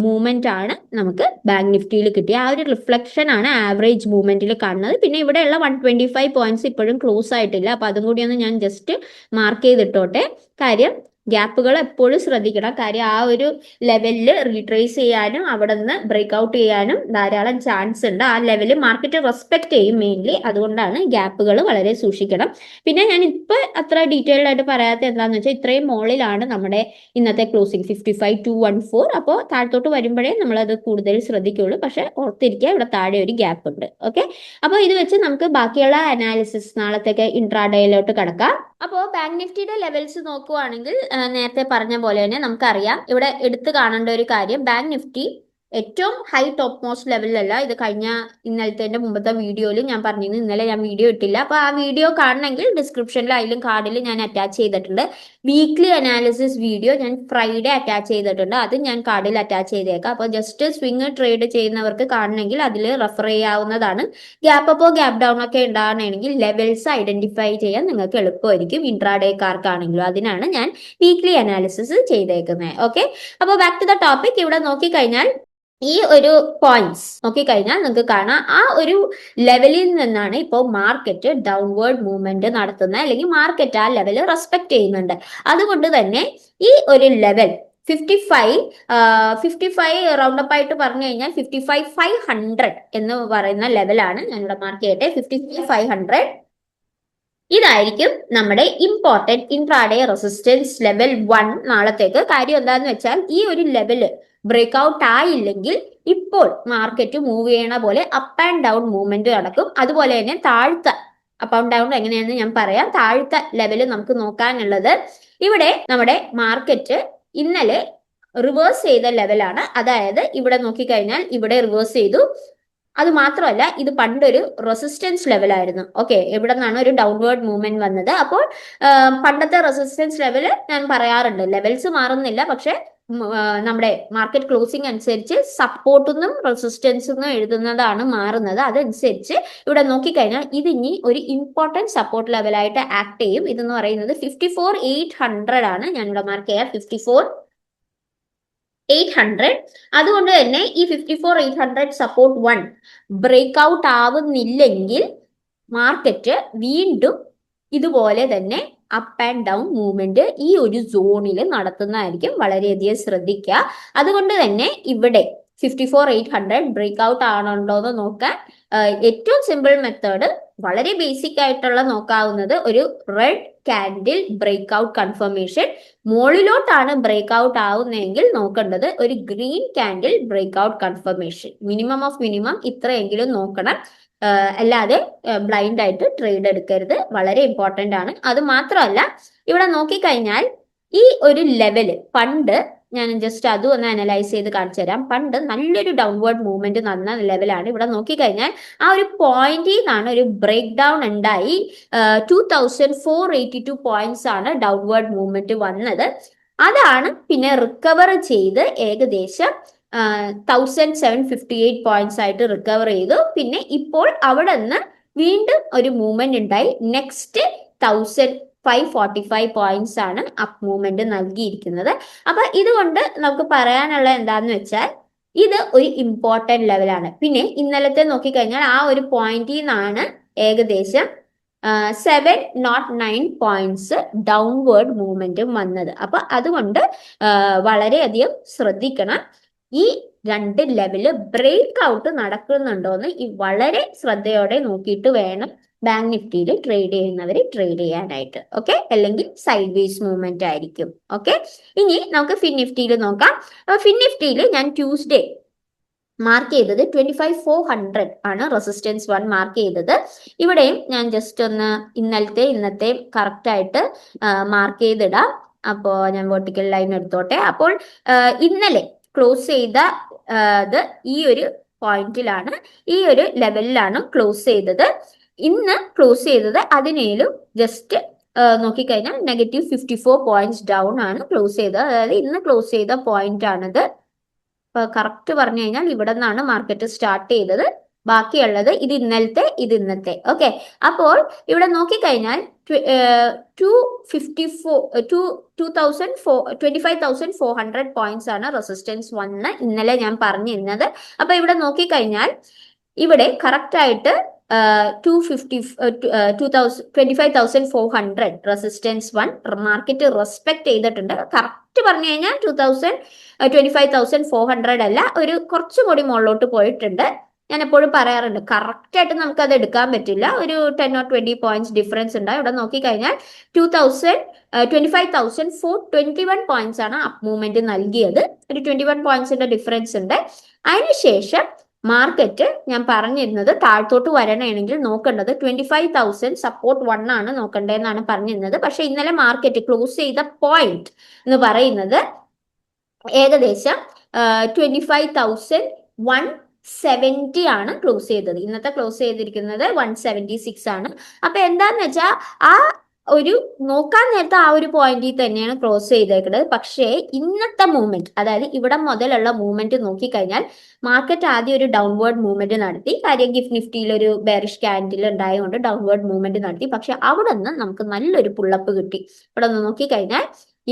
മൂവ്മെന്റ് ആണ് നമുക്ക് ബാങ്ക് നിഫ്റ്റിയിൽ കിട്ടിയ. ആ ഒരു റിഫ്ലക്ഷൻ ആണ് ആവറേജ് മൂവ്മെന്റിൽ കാണുന്നത്. പിന്നെ ഇവിടെയുള്ള 125 പോയിന്റ്സ് ഇപ്പോഴും ക്ലോസ് ആയിട്ടില്ല. അപ്പൊ അതും കൂടി ഒന്ന് ഞാൻ ജസ്റ്റ് മാർക്ക് ചെയ്തിട്ടോട്ടെ. കാര്യം ഗ്യാപ്പുകൾ എപ്പോഴും ശ്രദ്ധിക്കണം. കാര്യം ആ ഒരു ലെവലിൽ റീട്രേസ് ചെയ്യാനും അവിടെ നിന്ന് ബ്രേക്ക് ഔട്ട് ചെയ്യാനും ധാരാളം ചാൻസ് ഉണ്ട്. ആ ലെവലിൽ മാർക്കറ്റ് റെസ്പെക്ട് ചെയ്യും മെയിൻലി. അതുകൊണ്ടാണ് ഗ്യാപ്പുകൾ വളരെ സൂക്ഷിക്കണം. പിന്നെ ഞാൻ ഇപ്പൊ അത്ര ഡീറ്റെയിൽഡ് ആയിട്ട് പറയാത്ത എന്താണെന്ന് വെച്ചാൽ, ഇത്രയും മുകളിലാണ് നമ്മുടെ ഇന്നത്തെ ക്ലോസിംഗ് 55,214. അപ്പോൾ താഴത്തോട്ട് വരുമ്പോഴേ നമ്മളത് കൂടുതൽ ശ്രദ്ധിക്കുള്ളൂ. പക്ഷെ ഓർത്തിരിക്കുക, ഇവിടെ താഴെ ഒരു ഗ്യാപ്പ് ഉണ്ട്. ഓക്കെ, അപ്പോൾ ഇത് വെച്ച് നമുക്ക് ബാക്കിയുള്ള അനാലിസിസ് നാളത്തേക്ക് ഇൻട്രാഡേയിലോട്ട് കടക്കാം. അപ്പോൾ ബാങ്ക് നിഫ്റ്റിയുടെ ലെവൽസ് നോക്കുവാണെങ്കിൽ നേരത്തെ പറഞ്ഞ പോലെ തന്നെ നമുക്കറിയാം, ഇവിടെ എടുത്തു കാണേണ്ട ഒരു കാര്യം, ബാങ്ക് നിഫ്റ്റി ഏറ്റവും ഹൈ ടോപ്പ് മോസ്റ്റ് ലെവലിലല്ല. ഇത് കഴിഞ്ഞ ഇന്നലത്തെ മുമ്പത്തെ വീഡിയോയിൽ ഞാൻ പറഞ്ഞിരുന്നു. ഇന്നലെ ഞാൻ വീഡിയോ ഇട്ടില്ല. അപ്പോൾ ആ വീഡിയോ കാണണമെങ്കിൽ ഡിസ്ക്രിപ്ഷനിൽ അതിലും കാർഡിൽ ഞാൻ അറ്റാച്ച് ചെയ്തിട്ടുണ്ട്. വീക്ക്ലി അനാലിസിസ് വീഡിയോ ഞാൻ ഫ്രൈഡേ അറ്റാച്ച് ചെയ്തിട്ടുണ്ട്. അത് ഞാൻ കാർഡിൽ അറ്റാച്ച് ചെയ്തേക്കാം. അപ്പോൾ ജസ്റ്റ് സ്വിങ് ട്രേഡ് ചെയ്യുന്നവർക്ക് കാണണമെങ്കിൽ അതിൽ റെഫർ ചെയ്യാവുന്നതാണ്. ഗ്യാപ്പ് അപ്പോ ഗ്യാപ്പ് ഡൗൺ ഒക്കെ ഉണ്ടാകണമെങ്കിൽ ലെവൽസ് ഐഡന്റിഫൈ ചെയ്യാൻ നിങ്ങൾക്ക് എളുപ്പമായിരിക്കും, ഇൻട്രാഡേക്കാർക്കാണെങ്കിലും. അതിനാണ് ഞാൻ വീക്ക്ലി അനാലിസിസ് ചെയ്തേക്കുന്നത്. ഓക്കെ, അപ്പോൾ ബാക്ക് ടു ദ ടോപ്പിക്. ഇവിടെ നോക്കിക്കഴിഞ്ഞാൽ ഈ ഒരു പോയിന്റ്സ് നോക്കിക്കഴിഞ്ഞാൽ നിങ്ങൾക്ക് കാണാം, ആ ഒരു ലെവലിൽ നിന്നാണ് ഇപ്പോൾ മാർക്കറ്റ് ഡൗൺവേർഡ് മൂവ്മെന്റ് നടത്തുന്നത്, അല്ലെങ്കിൽ മാർക്കറ്റ് ആ ലെവൽ റെസ്പെക്ട് ചെയ്യുന്നുണ്ട്. അതുകൊണ്ട് തന്നെ ഈ ഒരു ലെവൽ 55 റൗണ്ട് അപ്പ് ആയിട്ട് പറഞ്ഞു കഴിഞ്ഞാൽ 55,500 എന്ന് പറയുന്ന ലെവലാണ്. ഞാനിവിടെ മാർക്ക് ചെയ്യട്ടെ, 55,500. ഇതായിരിക്കും നമ്മുടെ ഇമ്പോർട്ടന്റ് ഇൻട്രാഡേ റെസിസ്റ്റൻസ് ലെവൽ 1 നാളത്തേക്ക്. കാര്യം എന്താന്ന് വെച്ചാൽ, ഈ ഒരു ലെവല് ബ്രേക്ക് ഔട്ട് ആയില്ലെങ്കിൽ ഇപ്പോൾ മാർക്കറ്റ് മൂവ് ചെയ്യണ പോലെ അപ്പ് ആൻഡ് ഡൗൺ മൂവ്മെന്റ് നടക്കും. അതുപോലെ തന്നെ താഴ്ത്ത അപ്പ് ആൻഡ് ഡൗൺ എങ്ങനെയാണെന്ന് ഞാൻ പറയാം. താഴ്ത്ത ലെവല് നമുക്ക് നോക്കാനുള്ളത്, ഇവിടെ നമ്മുടെ മാർക്കറ്റ് ഇന്നലെ റിവേഴ്സ് ചെയ്ത ലെവലാണ്. അതായത് ഇവിടെ നോക്കിക്കഴിഞ്ഞാൽ ഇവിടെ റിവേഴ്സ് ചെയ്തു. അത് മാത്രമല്ല, ഇത് പണ്ടൊരു റെസിസ്റ്റൻസ് ലെവലായിരുന്നു. ഓക്കെ, ഇവിടെ നിന്നാണ് ഒരു ഡൗൺവേർഡ് മൂവ്മെന്റ് വന്നത്. അപ്പോൾ പണ്ടത്തെ റെസിസ്റ്റൻസ് ലെവല് ഞാൻ പറയാറുണ്ട്, ലെവൽസ് മാറുന്നില്ല, പക്ഷെ നമ്മുടെ മാർക്കറ്റ് ക്ലോസിംഗ് അനുസരിച്ച് സപ്പോർട്ടെന്നും റെസിസ്റ്റൻസ് എഴുതുന്നതാണ് മാറുന്നത്. അതനുസരിച്ച് ഇവിടെ നോക്കിക്കഴിഞ്ഞാൽ ഇത് ഇനി ഒരു ഇമ്പോർട്ടൻറ്റ് സപ്പോർട്ട് ലെവലായിട്ട് ആക്ട് ചെയ്യും. ഇതെന്ന് പറയുന്നത് 54,800 ആണ്. ഞാനിവിടെ മാർക്ക് ചെയ്യാം 54,800. അതുകൊണ്ട് തന്നെ ഈ 54,800 സപ്പോർട്ട് 1 ബ്രേക്ക് ഔട്ട് ആവുന്നില്ലെങ്കിൽ മാർക്കറ്റ് വീണ്ടും ഇതുപോലെ തന്നെ അപ്പ് ആൻഡ് ഡൗൺ മൂവ്മെന്റ് ഈ ഒരു സോണിൽ നടത്തുന്നതായിരിക്കും. വളരെയധികം ശ്രദ്ധിക്കുക. അതുകൊണ്ട് തന്നെ ഇവിടെ 54,800 ബ്രേക്ക് ഔട്ട് ആണുണ്ടോ എന്ന് നോക്കാൻ ഏറ്റവും സിമ്പിൾ മെത്തേഡ്, വളരെ ബേസിക് ആയിട്ടുള്ള നോക്കാവുന്നത്, ഒരു red candle break out confirmation. മുകളിലോട്ടാണ് ബ്രേക്ക് ഔട്ട് ആവുന്നതെങ്കിൽ നോക്കേണ്ടത് ഒരു green candle break out confirmation. Minimum of minimum ഇത്രയെങ്കിലും നോക്കണം. അല്ലാതെ ബ്ലൈൻഡ് ആയിട്ട് ട്രേഡ് എടുക്കരുത്. വളരെ ഇമ്പോർട്ടന്റ് ആണ്. അത് മാത്രമല്ല ഇവിടെ നോക്കിക്കഴിഞ്ഞാൽ ഈ ഒരു ലെവല് പണ്ട് ഞാൻ ജസ്റ്റ് അതും ഒന്ന് അനലൈസ് ചെയ്ത് കാണിച്ചു തരാം. പണ്ട് നല്ലൊരു ഡൗൺവേർഡ് മൂവ്മെന്റ് നടന്ന ലെവലാണ്. ഇവിടെ നോക്കിക്കഴിഞ്ഞാൽ ആ ഒരു പോയിന്റിൽ നിന്നാണ് ഒരു ബ്രേക്ക് ഡൗൺ ഉണ്ടായി 2482 പോയിന്റ്സ് ആണ് ഡൗൺവേർഡ് മൂവ്മെന്റ് വന്നത്. അതാണ് പിന്നെ റിക്കവർ ചെയ്ത് ഏകദേശം 1758 പോയിന്റ്സ് ആയിട്ട് റിക്കവർ ചെയ്തു. പിന്നെ ഇപ്പോൾ അവിടെ നിന്ന് വീണ്ടും ഒരു മൂവ്മെന്റ് ഉണ്ടായി. നെക്സ്റ്റ് 1545 പോയിന്റ്സ് ആണ് അപ്പ് മൂവ്മെന്റ് നൽകിയിരിക്കുന്നത്. അപ്പൊ ഇതുകൊണ്ട് നമുക്ക് പറയാനുള്ള എന്താന്ന് വെച്ചാൽ ഇത് ഒരു ഇമ്പോർട്ടന്റ് ലെവലാണ്. പിന്നെ ഇന്നലത്തെ നോക്കിക്കഴിഞ്ഞാൽ ആ ഒരു പോയിന്റിൽ നിന്നാണ് ഏകദേശം 709 പോയിന്റ്സ് ഡൗൺവേർഡ് മൂവ്മെന്റും വന്നത്. അപ്പൊ അതുകൊണ്ട് വളരെയധികം ശ്രദ്ധിക്കണം. ഈ രണ്ട് ലെവല് ബ്രേക്ക് ഔട്ട് നടക്കുന്നുണ്ടോന്ന് വളരെ ശ്രദ്ധയോടെ നോക്കിയിട്ട് വേണം ബാങ്ക് നിഫ്റ്റിയിൽ ട്രേഡ് ചെയ്യുന്നവർ ട്രേഡ് ചെയ്യാനായിട്ട്. ഓക്കെ, അല്ലെങ്കിൽ സൈഡ് വേസ് മൂവ്മെന്റ് ആയിരിക്കും. ഓക്കെ, ഇനി നമുക്ക് ഫിൻ നിഫ്റ്റിയിൽ നോക്കാം. ഫിൻ നിഫ്റ്റിയിൽ ഞാൻ ട്യൂസ്ഡേ മാർക്ക് ചെയ്തത് 25,400 ആണ് റെസിസ്റ്റൻസ് 1 മാർക്ക് ചെയ്തത്. ഇവിടെയും ഞാൻ ജസ്റ്റ് ഒന്ന് ഇന്നത്തെ കറക്റ്റ് ആയിട്ട് മാർക്ക് ചെയ്തിടാം. അപ്പോൾ ഞാൻ വെർട്ടിക്കൽ ലൈൻ എടുത്തോട്ടെ. അപ്പോൾ ഇന്നലെ ക്ലോസ് ചെയ്ത ഈ ഒരു പോയിന്റിലാണ്, ഈ ഒരു ലെവലിലാണ് ക്ലോസ് ചെയ്തത്. ഇന്ന് ക്ലോസ് ചെയ്തത് അതിനേലും ജസ്റ്റ് നോക്കിക്കഴിഞ്ഞാൽ -54 പോയിന്റ്സ് ഡൗൺ ആണ് ക്ലോസ് ചെയ്തത്. അതായത് ഇന്ന് ക്ലോസ് ചെയ്ത പോയിന്റ് ആണിത്. കറക്റ്റ് പറഞ്ഞു കഴിഞ്ഞാൽ ഇവിടെ നിന്നാണ് മാർക്കറ്റ് സ്റ്റാർട്ട് ചെയ്തത്. ബാക്കിയുള്ളത് ഇത് ഇന്നത്തെ. ഓക്കെ, അപ്പോൾ ഇവിടെ നോക്കിക്കഴിഞ്ഞാൽ 25,400 പോയിന്റ്സ് ആണ് റെസിസ്റ്റൻസ് 1 ഇന്നലെ ഞാൻ പറഞ്ഞിരുന്നത്. അപ്പൊ ഇവിടെ നോക്കിക്കഴിഞ്ഞാൽ ഇവിടെ കറക്റ്റ് ആയിട്ട് 25,400 റെസിസ്റ്റൻസ് 1 മാർക്കറ്റ് റെസ്പെക്ട് ചെയ്തിട്ടുണ്ട്. കറക്റ്റ് പറഞ്ഞു കഴിഞ്ഞാൽ 25,400 അല്ല, ഒരു കുറച്ചും കൂടി മുകളിലോട്ട് പോയിട്ടുണ്ട്. ഞാൻ എപ്പോഴും പറയാറുണ്ട്, കറക്റ്റ് ആയിട്ട് നമുക്ക് അത് എടുക്കാൻ പറ്റില്ല. ഒരു 10 or 20 പോയിന്റ്സ് ഡിഫറൻസ് ഉണ്ട്. ഇവിടെ നോക്കിക്കഴിഞ്ഞാൽ 25,421 പോയിന്റ്സ് ആണ് അപ്പ് മൂവ്മെന്റ് നൽകിയത്. ഒരു 21 പോയിന്റ്സിന്റെ ഡിഫറൻസ് ഉണ്ട്. അതിനുശേഷം മാർക്കറ്റ് ഞാൻ പറഞ്ഞിരുന്നത് താഴത്തോട്ട് വരണമെങ്കിൽ നോക്കേണ്ടത് 25,000 സപ്പോർട്ട് 1 ആണ് നോക്കേണ്ടതെന്നാണ് പറഞ്ഞിരുന്നത്. പക്ഷെ ഇന്നലെ മാർക്കറ്റ് ക്ലോസ് ചെയ്ത പോയിന്റ് എന്ന് പറയുന്നത് ഏകദേശം 25,170 ആണ് ക്ലോസ് ചെയ്തത്. ഇന്നത്തെ ക്ലോസ് ചെയ്തിരിക്കുന്നത് 176 ആണ്. അപ്പൊ എന്താന്ന് വെച്ചാൽ ആ ഒരു നോക്കാൻ നേരത്തെ ആ ഒരു പോയിന്റിൽ തന്നെയാണ് ക്ലോസ് ചെയ്തേക്കുന്നത്. പക്ഷേ ഇന്നത്തെ മൂവ്മെന്റ്, അതായത് ഇവിടെ മുതലുള്ള മൂവ്മെന്റ് നോക്കിക്കഴിഞ്ഞാൽ മാർക്കറ്റ് ആദ്യം ഒരു ഡൗൺവേർഡ് മൂവ്മെന്റ് നടത്തി. കാര്യം ഗിഫ്റ്റ് നിഫ്റ്റിയിൽ ഒരു ബെയറിഷ് ക്യാൻഡിൽ ഉണ്ടായതുകൊണ്ട് ഡൗൺവേർഡ് മൂവ്മെന്റ് നടത്തി. പക്ഷെ അവിടെ നിന്ന് നമുക്ക് നല്ലൊരു പുള്ളപ്പ് കിട്ടി. ഇവിടെ നിന്ന് നോക്കിക്കഴിഞ്ഞാൽ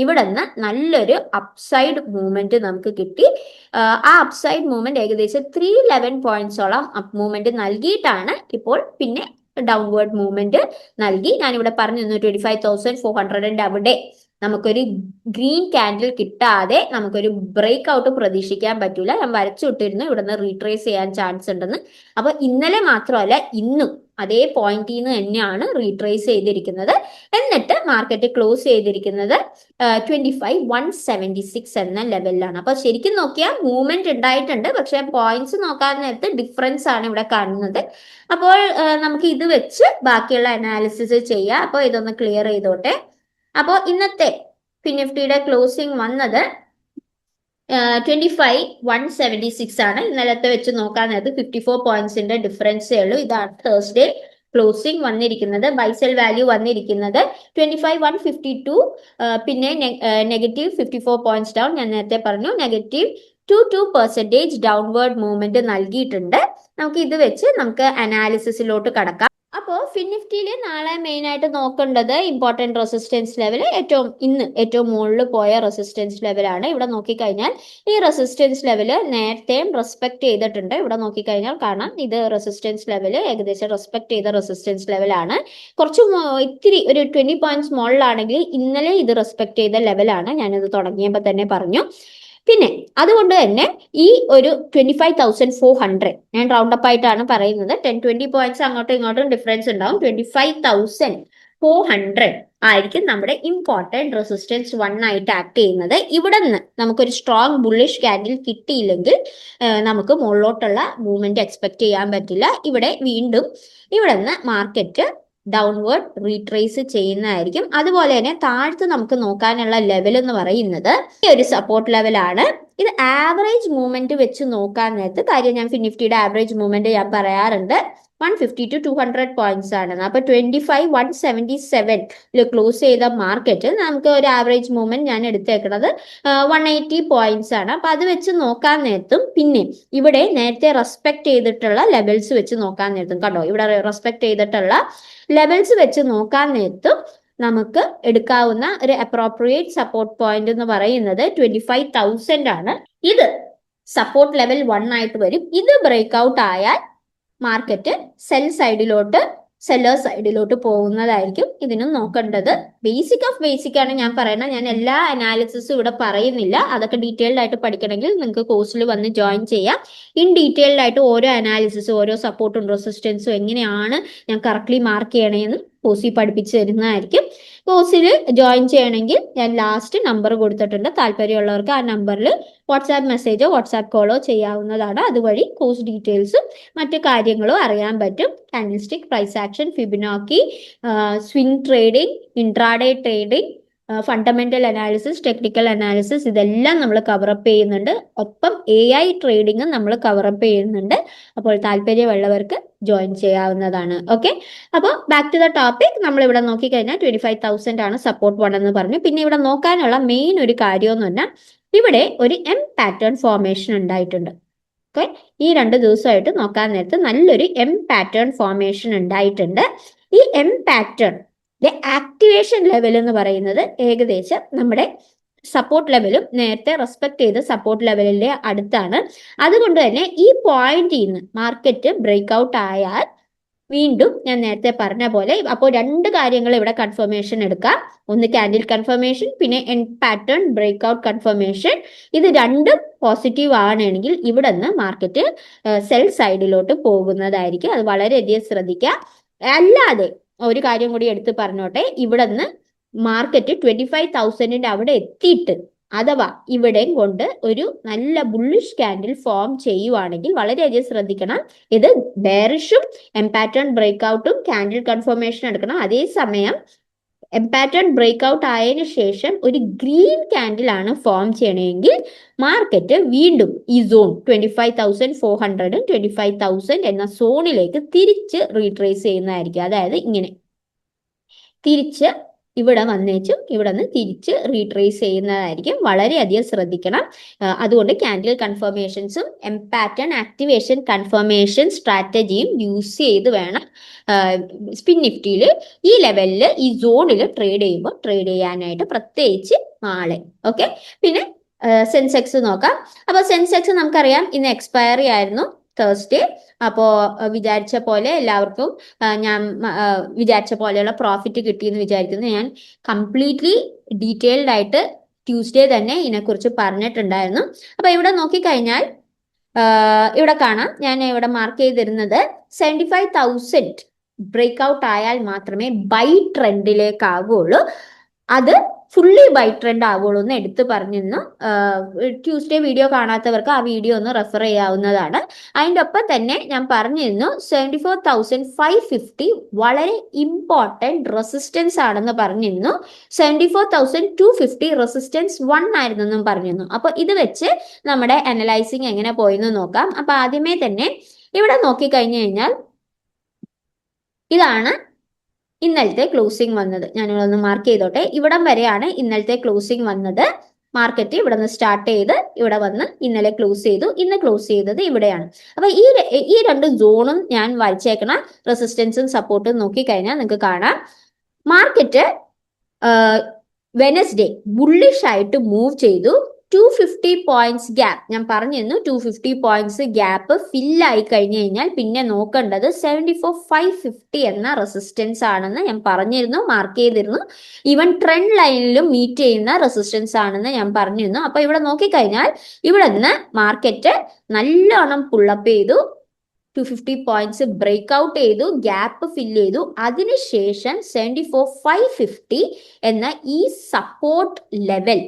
ഇവിടെ നിന്ന് നല്ലൊരു അപ്സൈഡ് മൂവ്മെന്റ് നമുക്ക് കിട്ടി. ആ അപ്സൈഡ് മൂവ്മെന്റ് ഏകദേശം 311 പോയിന്റ്സോളം അപ്പ് മൂവ്മെന്റ് നൽകിയിട്ടാണ് ഇപ്പോൾ പിന്നെ ഡൗൺവേർഡ് മൂവ്മെന്റ് നൽകി. ഞാനിവിടെ പറഞ്ഞിരുന്നു 25,400 അവിടെ നമുക്കൊരു ഗ്രീൻ ക്യാൻഡിൽ കിട്ടാതെ നമുക്കൊരു ബ്രേക്ക് ഔട്ട് പ്രതീക്ഷിക്കാൻ പറ്റൂല. ഞാൻ വരച്ചു വിട്ടിരുന്നു ഇവിടുന്ന് റീട്രേസ് ചെയ്യാൻ ചാൻസ് ഉണ്ടെന്ന്. അപ്പൊ ഇന്നലെ മാത്രമല്ല ഇന്നും അതേ പോയിന്റിൽ നിന്ന് തന്നെയാണ് റീട്രേസ് ചെയ്തിരിക്കുന്നത്. എന്നിട്ട് മാർക്കറ്റ് ക്ലോസ് ചെയ്തിരിക്കുന്നത് 25,176 എന്ന ലെവലിലാണ്. അപ്പൊ ശരിക്കും നോക്കിയാൽ മൂവ്മെന്റ് ഉണ്ടായിട്ടുണ്ട്. പക്ഷെ പോയിന്റ്സ് നോക്കാൻ നേരത്ത് ഡിഫറൻസ് ആണ് ഇവിടെ കാണുന്നത്. അപ്പോൾ നമുക്ക് ഇത് വെച്ച് ബാക്കിയുള്ള അനാലിസിസ് ചെയ്യാം. അപ്പോൾ ഇതൊന്ന് ക്ലിയർ ചെയ്തോട്ടെ. അപ്പോൾ ഇന്നത്തെ നിഫ്റ്റിയുടെ ക്ലോസിംഗ് വന്നത് 25,176 ആണ്. ഇന്നലത്തെ വെച്ച് നോക്കാൻ നേരത്ത് 54 പോയിന്റ്സിന്റെ ഡിഫറൻസേ ഉള്ളൂ. ഇതാണ് തേഴ്സ്ഡേ ക്ലോസിംഗ് വന്നിരിക്കുന്നത്, ബൈസെൽ വാല്യൂ വന്നിരിക്കുന്നത് 25,152, പിന്നെ -54 പോയിന്റ്സ് ഡൗൺ. ഞാൻ നേരത്തെ പറഞ്ഞു -2% ഡൗൺവേർഡ് മൂവ്മെന്റ് നൽകിയിട്ടുണ്ട്. നമുക്ക് ഇത് വെച്ച് നമുക്ക് അനാലിസിസിലോട്ട് കടക്കാം. അപ്പോൾ ഫിൻ നിഫ്റ്റിയിൽ നാളെ മെയിൻ ആയിട്ട് നോക്കേണ്ടത് ഇമ്പോർട്ടന്റ് റെസിസ്റ്റൻസ് ലെവൽ, ഇന്ന് ഏറ്റവും മുകളിൽ പോയ റെസിസ്റ്റൻസ് ലെവലാണ്. ഇവിടെ നോക്കിക്കഴിഞ്ഞാൽ ഈ റെസിസ്റ്റൻസ് ലെവല് നേരത്തെയും റെസ്പെക്ട് ചെയ്തിട്ടുണ്ട്. ഇവിടെ നോക്കിക്കഴിഞ്ഞാൽ കാണാം, ഇത് റെസിസ്റ്റൻസ് ലെവല് ഏകദേശം റെസ്പെക്ട് ചെയ്ത റെസിസ്റ്റൻസ് ലെവലാണ്. ഇത്തിരി ഒരു 20 പോയിന്റ്സ് മുകളിലാണെങ്കിൽ ഇന്നലെ ഇത് റെസ്പെക്ട് ചെയ്ത ലെവലാണ്. ഞാനിത് തുടങ്ങിയപ്പോൾ തന്നെ പറഞ്ഞു. പിന്നെ അതുകൊണ്ട് തന്നെ ഈ ഒരു 25,400, ഞാൻ റൗണ്ട് അപ്പ് ആയിട്ടാണ് പറയുന്നത്, 10-20 പോയിന്റ്സ് അങ്ങോട്ടും ഇങ്ങോട്ടും ഡിഫറൻസ് ഉണ്ടാവും. 25,400 ആയിരിക്കും നമ്മുടെ ഇമ്പോർട്ടന്റ് റെസിസ്റ്റൻസ് 1 ആയിട്ട് ആക്ട് ചെയ്യുന്നത്. ഇവിടെ നിന്ന് നമുക്കൊരു സ്ട്രോങ് ബുള്ളിഷ് ക്യാൻഡിൽ കിട്ടിയില്ലെങ്കിൽ നമുക്ക് മുകളിലോട്ടുള്ള മൂവ്മെന്റ് എക്സ്പെക്ട് ചെയ്യാൻ പറ്റില്ല. ഇവിടെ വീണ്ടും ഇവിടെ നിന്ന് മാർക്കറ്റ് ഡൗൺവേർഡ് റീട്രേസ് ചെയ്യുന്നതായിരിക്കും. അതുപോലെ തന്നെ താഴത്ത് നമുക്ക് നോക്കാനുള്ള ലെവൽ എന്ന് പറയുന്നത് ഈ ഒരു സപ്പോർട്ട് ലെവലാണ്. ഇത് ആവറേജ് മൂവ്മെന്റ് വെച്ച് നോക്കാൻ നേരത്ത്, കാര്യം ഞാൻ ഫിൻ നിഫ്റ്റിയുടെ ആവറേജ് മൂവ്മെന്റ് ഞാൻ പറയാറുണ്ട്, 150 to 200 പോയിന്റ്സ് ആണ്. അപ്പൊ 25,177 ക്ലോസ് ചെയ്ത മാർക്കറ്റ് നമുക്ക് ഒരു ആവറേജ് മൂവ്മെന്റ് ഞാൻ എടുത്തേക്കുന്നത് 180 പോയിന്റ്സ് ആണ്. അപ്പൊ അത് വെച്ച് നോക്കാൻ നേരത്തും, പിന്നെ ഇവിടെ നേരത്തെ റെസ്പെക്ട് ചെയ്തിട്ടുള്ള ലെവൽസ് വെച്ച് നോക്കാൻ നേരത്തും, കണ്ടോ ഇവിടെ റെസ്പെക്ട് ചെയ്തിട്ടുള്ള ലെവൽസ് വെച്ച് നോക്കാൻ നേരത്തും നമുക്ക് എടുക്കാവുന്ന ഒരു അപ്രോപ്രിയേറ്റ് സപ്പോർട്ട് പോയിന്റ് എന്ന് പറയുന്നത് 25,000 ആണ്. ഇത് സപ്പോർട്ട് ലെവൽ 1 ആയിട്ട് വരും. ഇത് ബ്രേക്ക് ഔട്ട് ആയാൽ മാർക്കറ്റ് സെല്ലർ സൈഡിലോട്ട് പോകുന്നതായിരിക്കും. ഇതിനും നോക്കേണ്ടത് ബേസിക് ഓഫ് ബേസിക് ആണ് ഞാൻ പറയുന്നത്. ഞാൻ എല്ലാ അനാലിസിസും ഇവിടെ പറയുന്നില്ല. അതൊക്കെ ഡീറ്റെയിൽഡ് ആയിട്ട് പഠിക്കണമെങ്കിൽ നിങ്ങൾക്ക് കോഴ്സിൽ വന്ന് ജോയിൻ ചെയ്യാം. ഇൻ ഡീറ്റെയിൽഡ് ആയിട്ട് ഓരോ അനാലിസിസും ഓരോ സപ്പോർട്ടും റെസിസ്റ്റൻസും എങ്ങനെയാണ് ഞാൻ കറക്റ്റ്ലി മാർക്ക് ചെയ്യണമെന്ന് കോഴ്സിൽ പഠിപ്പിച്ചു തരുന്നതായിരിക്കും. കോഴ്സിൽ ജോയിൻ ചെയ്യണമെങ്കിൽ ഞാൻ ലാസ്റ്റ് നമ്പർ കൊടുത്തിട്ടുണ്ട്. താല്പര്യമുള്ളവർക്ക് ആ നമ്പറിൽ വാട്സാപ്പ് മെസ്സേജോ വാട്സാപ്പ് കോളോ ചെയ്യാവുന്നതാണ്. അതുവഴി കോഴ്സ് ഡീറ്റെയിൽസും മറ്റു കാര്യങ്ങളും അറിയാൻ പറ്റും. Candlestick, price action, Fibonacci, swing trading, intraday trading, fundamental analysis, technical analysis, ഇതെല്ലാം നമ്മൾ കവറപ്പ് ചെയ്യുന്നുണ്ട്. ഒപ്പം AI ട്രേഡിംഗും നമ്മൾ കവറപ്പ് ചെയ്യുന്നുണ്ട്. അപ്പോൾ താല്പര്യമുള്ളവർക്ക് ജോയിൻ ചെയ്യാവുന്നതാണ്. ഓക്കെ, അപ്പോൾ ബാക്ക് ടു ദ ടോപ്പിക്. നമ്മൾ ഇവിടെ നോക്കിക്കഴിഞ്ഞാൽ 25,000 ആണ് സപ്പോർട്ട് 1 എന്ന് പറഞ്ഞു. പിന്നെ ഇവിടെ നോക്കാനുള്ള മെയിൻ ഒരു കാര്യം എന്ന് പറഞ്ഞാൽ ഇവിടെ ഒരു M പാറ്റേൺ ഫോർമേഷൻ ഉണ്ടായിട്ടുണ്ട്. ഓക്കെ, ഈ 2 ദിവസമായിട്ട് നോക്കാൻ നേരത്ത് നല്ലൊരു M പാറ്റേൺ ഫോർമേഷൻ ഉണ്ടായിട്ടുണ്ട്. ഈ M പാറ്റേൺ ആക്ടിവേഷൻ ലെവൽ എന്ന് പറയുന്നത് ഏകദേശം നമ്മുടെ സപ്പോർട്ട് ലെവലും നേരത്തെ റെസ്പെക്ട് ചെയ്ത സപ്പോർട്ട് ലെവലിന്റെ അടുത്താണ്. അതുകൊണ്ട് തന്നെ ഈ പോയിന്റിൽ നിന്ന് മാർക്കറ്റ് ബ്രേക്ക് ഔട്ട് ആയാൽ വീണ്ടും ഞാൻ നേരത്തെ പറഞ്ഞ പോലെ, അപ്പോൾ 2 കാര്യങ്ങൾ ഇവിടെ കൺഫർമേഷൻ എടുക്കാം. ഒന്ന് ക്യാൻഡിൽ കൺഫർമേഷൻ, പിന്നെ N pattern break out confirmation. ഇത് രണ്ടും പോസിറ്റീവ് ആണെങ്കിൽ ഇവിടെ നിന്ന് മാർക്കറ്റ് സെൽ സൈഡിലോട്ട് പോകുന്നതായിരിക്കും. അത് വളരെയധികം ശ്രദ്ധിക്കുക. അല്ലാതെ ഒരു കാര്യം കൂടി എടുത്ത് പറഞ്ഞോട്ടെ, ഇവിടെ നിന്ന് മാർക്കറ്റ് 25,000 അവിടെ എത്തിയിട്ട് അഥവാ ഇവിടെയും കൊണ്ട് ഒരു നല്ല ബുള്ളിഷ് ക്യാൻഡിൽ ഫോം ചെയ്യുവാണെങ്കിൽ വളരെയധികം ശ്രദ്ധിക്കണം. ഇത് ബെയറിഷും എം പാറ്റേൺ ബ്രേക്ക് ഔട്ടും ക്യാൻഡിൽ കൺഫർമേഷൻ എടുക്കണം. അതേസമയം എം പാറ്റേൺ ബ്രേക്ക് ഔട്ട് ആയതിനു ശേഷം ഒരു ഗ്രീൻ ക്യാൻഡിൽ ആണ് ഫോം ചെയ്യണമെങ്കിൽ മാർക്കറ്റ് വീണ്ടും ഈ സോൺ 25,400 25,000 എന്ന സോണിലേക്ക് തിരിച്ച് റീട്രേസ് ചെയ്യുന്നതായിരിക്കും. അതായത് ഇങ്ങനെ തിരിച്ച് ഇവിടെ വന്നേച്ചും ഇവിടെ നിന്ന് തിരിച്ച് റീട്രേസ് ചെയ്യുന്നതായിരിക്കും. വളരെയധികം ശ്രദ്ധിക്കണം. അതുകൊണ്ട് ക്യാൻഡിൽ കൺഫർമേഷൻസും എം പാറ്റേൺ ആക്ടിവേഷൻ കൺഫർമേഷൻ സ്ട്രാറ്റജിയും യൂസ് ചെയ്ത് വേണം സ്പിൻ നിഫ്റ്റിയിൽ ഈ ലെവലിൽ ഈ സോണിൽ ട്രേഡ് ചെയ്യാനായിട്ട്, പ്രത്യേകിച്ച് നാളെ. ഓക്കെ, പിന്നെ സെൻസെക്സ് നോക്കാം. അപ്പോൾ സെൻസെക്സ് നമുക്കറിയാം ഇന്ന് എക്സ്പയറി ആയിരുന്നു, തേഴ്സ്ഡേ. അപ്പോൾ വിചാരിച്ച പോലെ എല്ലാവർക്കും ഞാൻ വിചാരിച്ച പോലെയുള്ള പ്രോഫിറ്റ് കിട്ടിയെന്ന് വിചാരിക്കുന്നു. ഞാൻ കംപ്ലീറ്റ്ലി ഡീറ്റെയിൽഡ് ആയിട്ട് ട്യൂസ്ഡേ തന്നെ ഇതിനെക്കുറിച്ച് പറഞ്ഞിട്ടുണ്ടായിരുന്നു. അപ്പോൾ ഇവിടെ നോക്കിക്കഴിഞ്ഞാൽ ഇവിടെ കാണാം, ഞാൻ ഇവിടെ മാർക്ക് ചെയ്തിരുന്നത് 75,000 ബ്രേക്ക് ഔട്ട് ആയാൽ മാത്രമേ ബൈ ട്രെൻഡിലേക്കാകുള്ളൂ. അത് ഫുള്ളി ബൈ ട്രെൻഡ് ആവുള്ളൂ എന്ന് എടുത്തു പറഞ്ഞിരുന്നു. ട്യൂസ്ഡേ വീഡിയോ കാണാത്തവർക്ക് ആ വീഡിയോ ഒന്ന് റെഫർ ചെയ്യാവുന്നതാണ്. അതിൻ്റെ ഒപ്പം തന്നെ ഞാൻ പറഞ്ഞിരുന്നു 74,550 വളരെ ഇമ്പോർട്ടൻറ്റ് റെസിസ്റ്റൻസ് ആണെന്ന് പറഞ്ഞിരുന്നു. 74,250 റെസിസ്റ്റൻസ് 1 ആയിരുന്നെന്നും പറഞ്ഞിരുന്നു. അപ്പോൾ ഇത് വെച്ച് നമ്മുടെ അനലൈസിങ് എങ്ങനെ പോയെന്ന് നോക്കാം. അപ്പോൾ ആദ്യമേ തന്നെ ഇവിടെ നോക്കിക്കഴിഞ്ഞു കഴിഞ്ഞാൽ ഇതാണ് ഇന്നലത്തെ ക്ലോസിംഗ് വന്നത്. ഞാനിവിടെ ഒന്ന് മാർക്ക് ചെയ്തോട്ടെ. ഇവിടം വരെയാണ് ഇന്നലത്തെ ക്ലോസിംഗ് വന്നത്. മാർക്കറ്റ് ഇവിടെ നിന്ന് സ്റ്റാർട്ട് ചെയ്ത് ഇവിടെ വന്ന് ഇന്നലെ ക്ലോസ് ചെയ്തു. ഇന്ന് ക്ലോസ് ചെയ്തത് ഇവിടെയാണ്. അപ്പൊ ഈ രണ്ട് സോണും ഞാൻ വരച്ചേക്കണ റെസിസ്റ്റൻസും സപ്പോർട്ടും നോക്കിക്കഴിഞ്ഞാൽ നിങ്ങൾക്ക് കാണാം മാർക്കറ്റ് വെനസ്ഡേ ബുള്ളിഷ് ആയിട്ട് മൂവ് ചെയ്തു. 250 പോയിന്റ്സ് ഗ്യാപ്പ് ഞാൻ പറഞ്ഞിരുന്നു. 250 പോയിന്റ്സ് ഗ്യാപ്പ് ഫില്ലായി കഴിഞ്ഞു കഴിഞ്ഞാൽ പിന്നെ നോക്കേണ്ടത് 74,550 എന്ന റെസിസ്റ്റൻസ് ആണെന്ന് ഞാൻ പറഞ്ഞിരുന്നു, മാർക്ക് ചെയ്തിരുന്നു. ഈവൻ ട്രെൻഡ് ലൈനിലും മീറ്റ് ചെയ്യുന്ന റെസിസ്റ്റൻസ് ആണെന്ന് ഞാൻ പറഞ്ഞിരുന്നു. അപ്പൊ ഇവിടെ നോക്കിക്കഴിഞ്ഞാൽ ഇവിടെ നിന്ന് മാർക്കറ്റ് നല്ലോണം പുള്ളപ്പ് ചെയ്തു. 250 പോയിന്റ്സ് ബ്രേക്ക് ഔട്ട് ചെയ്തു, ഗ്യാപ്പ് ഫില്ല് ചെയ്തു. അതിനുശേഷം 74,550 എന്ന ഈ സപ്പോർട്ട് ലെവൽ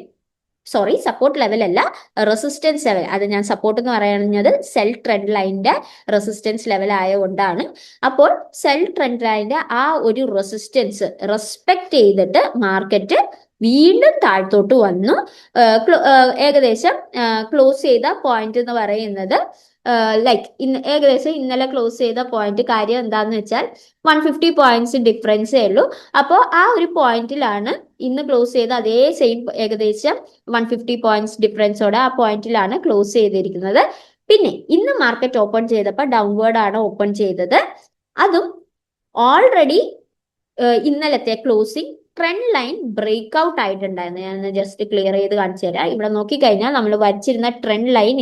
അല്ല, റെസിസ്റ്റൻസ് ലെവൽ, അത് ഞാൻ സപ്പോർട്ട് എന്ന് പറയുന്നത് സെൽ ട്രെൻഡ് ലൈനിന്റെ റെസിസ്റ്റൻസ് ലെവൽ ആയതുകൊണ്ടാണ്. അപ്പോൾ സെൽ ട്രെൻഡ് ലൈനിന്റെ ആ ഒരു റെസിസ്റ്റൻസ് റെസ്പെക്ട് ചെയ്തിട്ട് മാർക്കറ്റ് വീണ്ടും താഴ്ത്തോട്ട് വന്നു. ഏകദേശം ക്ലോസ് ചെയ്ത പോയിന്റ് എന്ന് പറയുന്നത് ഏകദേശം ഇന്നലെ ക്ലോസ് ചെയ്ത പോയിന്റ് കാര്യം എന്താന്ന് വെച്ചാൽ 150 പോയിന്റ്സ് ഡിഫറൻസേ ഉള്ളൂ. അപ്പോൾ ആ ഒരു പോയിന്റിലാണ് ഇന്ന് ക്ലോസ് ചെയ്ത അതേ സെയിം ഏകദേശം 150 പോയിന്റ്സ് ഡിഫറൻസോടെ ആ പോയിന്റിലാണ് ക്ലോസ് ചെയ്തിരിക്കുന്നത്. പിന്നെ ഇന്ന് മാർക്കറ്റ് ഓപ്പൺ ചെയ്തപ്പോൾ ഡൗൺവേർഡ് ആണ് ഓപ്പൺ ചെയ്തത്. അതും ഓൾറെഡി ഇന്നലത്തെ closing trend line break out ആയിട്ടുണ്ടായിരുന്നു. ഞാൻ ജസ്റ്റ് ക്ലിയർ ചെയ്ത് കാണിച്ചു തരാം. ഇവിടെ നോക്കിക്കഴിഞ്ഞാൽ നമ്മൾ വരച്ചിരുന്ന ട്രെൻഡ് ലൈൻ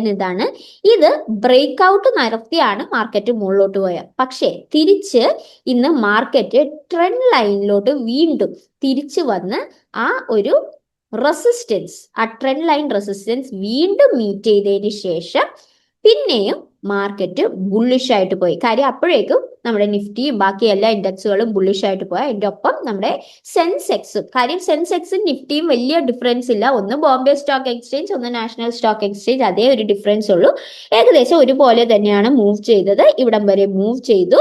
ഇതാണ്. ഇത് ബ്രേക്ക് ഔട്ട് നടത്തിയാണ് മാർക്കറ്റ് മുകളിലോട്ട് പോയത്. പക്ഷേ തിരിച്ച് ഇന്ന് മാർക്കറ്റ് ട്രെൻഡ് ലൈനിലോട്ട് വീണ്ടും തിരിച്ചു വന്ന് ആ ഒരു റെസിസ്റ്റൻസ്, ആ ട്രെൻഡ് ലൈൻ റെസിസ്റ്റൻസ് വീണ്ടും മീറ്റ് ചെയ്തതിന് ശേഷം പിന്നെയും മാർക്കറ്റ് ബുള്ളിഷ് ആയിട്ട് പോയി. കാര്യം അപ്പോഴേക്കും നമ്മുടെ നിഫ്റ്റിയും ബാക്കി എല്ലാ ഇൻഡെക്സുകളും ബുള്ളിഷ് ആയിട്ട് പോയി. അതിന്റെ ഒപ്പം നമ്മുടെ സെൻസെക്സും, കാര്യം സെൻസെക്സും നിഫ്റ്റിയും വലിയ ഡിഫറൻസ് ഇല്ല. ഒന്ന് ബോംബെ സ്റ്റോക്ക് എക്സ്ചേഞ്ച്, ഒന്ന് നാഷണൽ സ്റ്റോക്ക് എക്സ്ചേഞ്ച്, അതേ ഒരു ഡിഫറൻസ് ഉള്ളൂ. ഏകദേശം ഒരുപോലെ തന്നെയാണ് മൂവ് ചെയ്തത്. ഇവിടം വരെ മൂവ് ചെയ്തു.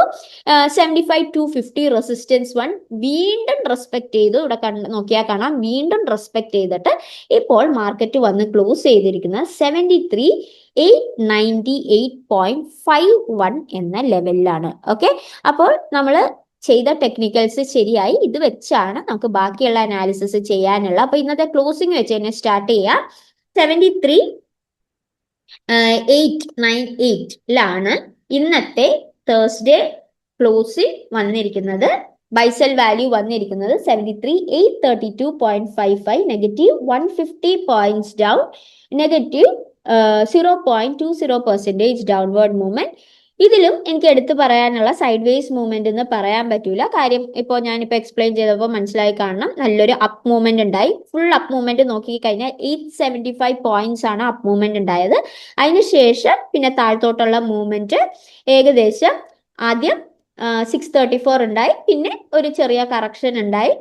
75,250 റെസിസ്റ്റൻസ് 1 വീണ്ടും റെസ്പെക്ട് ചെയ്തു. ഇവിടെ നോക്കിയാൽ കാണാം വീണ്ടും റെസ്പെക്ട് ചെയ്തിട്ട് ഇപ്പോൾ മാർക്കറ്റ് വന്ന് ക്ലോസ് ചെയ്തിരിക്കുന്നത് 73,898.51 എന്ന ലെവലിലാണ്. ഓക്കെ, അപ്പോൾ നമ്മൾ ചെയ്ത ടെക്നിക്കൽസ് ശരിയായി. ഇത് വെച്ചാണ് നമുക്ക് ബാക്കിയുള്ള അനാലിസിസ് ചെയ്യാനുള്ള. അപ്പൊ ഇന്നത്തെ ക്ലോസിംഗ് വെച്ച് തന്നെ സ്റ്റാർട്ട് ചെയ്യാം. 73,898 ഇന്നത്തെ തേഴ്സ്ഡേ ക്ലോസിംഗ് വന്നിരിക്കുന്നത്. ബൈസെൽ വാല്യൂ വന്നിരിക്കുന്നത് 73,832.55, negative 150 points down, negative 0.20% downward movement. ഇതിലും എനിക്ക് എടുത്തു പറയാനുള്ള സൈഡ് വേസ് മൂവ്മെന്റ് എന്ന് പറയാൻ പറ്റൂല. കാര്യം ഇപ്പോൾ ഞാനിപ്പോൾ എക്സ്പ്ലെയിൻ ചെയ്തപ്പോൾ മനസ്സിലായി കാണണം, നല്ലൊരു അപ്പ് മൂവ്മെന്റ് ഉണ്ടായി. ഫുൾ അപ്പ് മൂവ്മെന്റ് നോക്കിക്കഴിഞ്ഞാൽ 875 പോയിന്റ്സ് ആണ് അപ്പ് മൂവ്മെന്റ് ഉണ്ടായത്. അതിനുശേഷം പിന്നെ താഴ്ത്തോട്ടുള്ള മൂവ്മെന്റ് ഏകദേശം ആദ്യം 634 ഉണ്ടായി, പിന്നെ ഒരു ചെറിയ കറക്ഷൻ ഉണ്ടായി.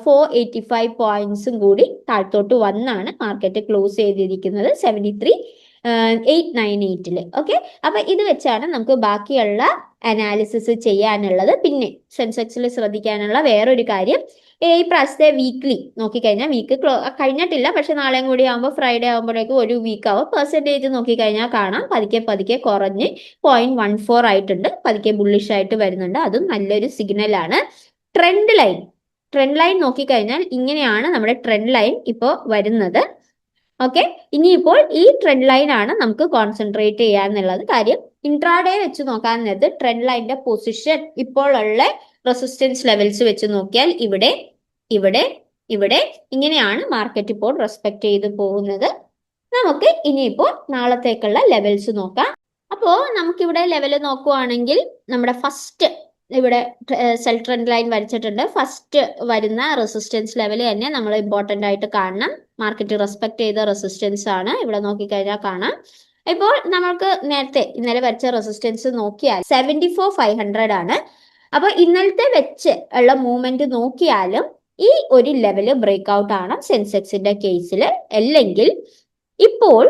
485 പോയിന്റ്സും കൂടി താഴ്ത്തോട്ട് വന്നാണ് മാർക്കറ്റ് ക്ലോസ് ചെയ്തിരിക്കുന്നത് 73,898. ഓക്കെ, അപ്പൊ ഇത് വെച്ചാണ് നമുക്ക് ബാക്കിയുള്ള അനാലിസിസ് ചെയ്യാനുള്ളത്. പിന്നെ സെൻസെക്സിൽ ശ്രദ്ധിക്കാനുള്ള വേറൊരു കാര്യം, ഈ പ്രാവശ്യത്തെ വീക്ക്ലി നോക്കിക്കഴിഞ്ഞാൽ വീക്ക് കഴിഞ്ഞിട്ടില്ല, പക്ഷെ നാളെയും കൂടി ആകുമ്പോൾ ഫ്രൈഡേ ആകുമ്പോഴേക്കും ഒരു വീക്ക് ആവും. പെർസെൻറ്റേജ് നോക്കിക്കഴിഞ്ഞാൽ കാണാം പതുക്കെ കുറഞ്ഞ് 0.14 ആയിട്ടുണ്ട്. പതുക്കെ ബുള്ളിഷ് ആയിട്ട് വരുന്നുണ്ട്. അതും നല്ലൊരു സിഗ്നലാണ്. ട്രെൻഡ് ലൈൻ നോക്കിക്കഴിഞ്ഞാൽ ഇങ്ങനെയാണ് നമ്മുടെ ട്രെൻഡ് ലൈൻ ഇപ്പോൾ വരുന്നത്. ഓക്കെ, ഇനിയിപ്പോൾ ഈ ട്രെൻഡ് ലൈൻ ആണ് നമുക്ക് കോൺസെൻട്രേറ്റ് ചെയ്യാന്നുള്ളത്. കാര്യം ഇൻട്രാഡേ വെച്ച് നോക്കാൻ നേരത്ത് ട്രെൻഡ് ലൈനിന്റെ പൊസിഷൻ ഇപ്പോൾ ഉള്ള റെസിസ്റ്റൻസ് ലെവൽസ് വെച്ച് നോക്കിയാൽ ഇവിടെ ഇങ്ങനെയാണ് മാർക്കറ്റ് ഇപ്പോൾ റെസ്പെക്ട് ചെയ്ത് പോകുന്നത്. നമുക്ക് ഇനിയിപ്പോൾ നാളത്തേക്കുള്ള ലെവൽസ് നോക്കാം. അപ്പോൾ നമുക്കിവിടെ ലെവൽ നോക്കുവാണെങ്കിൽ നമ്മുടെ ഫസ്റ്റ് ഇവിടെ സെൽ ട്രെൻഡ് ലൈൻ വരച്ചിട്ടുണ്ട്. ഫസ്റ്റ് വരുന്ന റെസിസ്റ്റൻസ് ലെവൽ തന്നെ നമ്മൾ ഇമ്പോർട്ടൻ്റ് ആയിട്ട് കാണണം. മാർക്കറ്റ് റെസ്പെക്ട് ചെയ്ത റെസിസ്റ്റൻസ് ആണ്. ഇവിടെ നോക്കിക്കഴിഞ്ഞാൽ കാണാം. ഇപ്പോൾ നമ്മൾക്ക് നേരത്തെ ഇന്നലെ വരച്ച റെസിസ്റ്റൻസ് നോക്കിയാൽ 74,500 ആണ്. അപ്പോൾ ഇന്നലത്തെ വെച്ച് ഉള്ള മൂവ്മെന്റ് നോക്കിയാലും ഈ ഒരു ലെവല് ബ്രേക്ക് ഔട്ട് ആണ് സെൻസെക്സിന്റെ കേസിൽ. അല്ലെങ്കിൽ ഇപ്പോൾ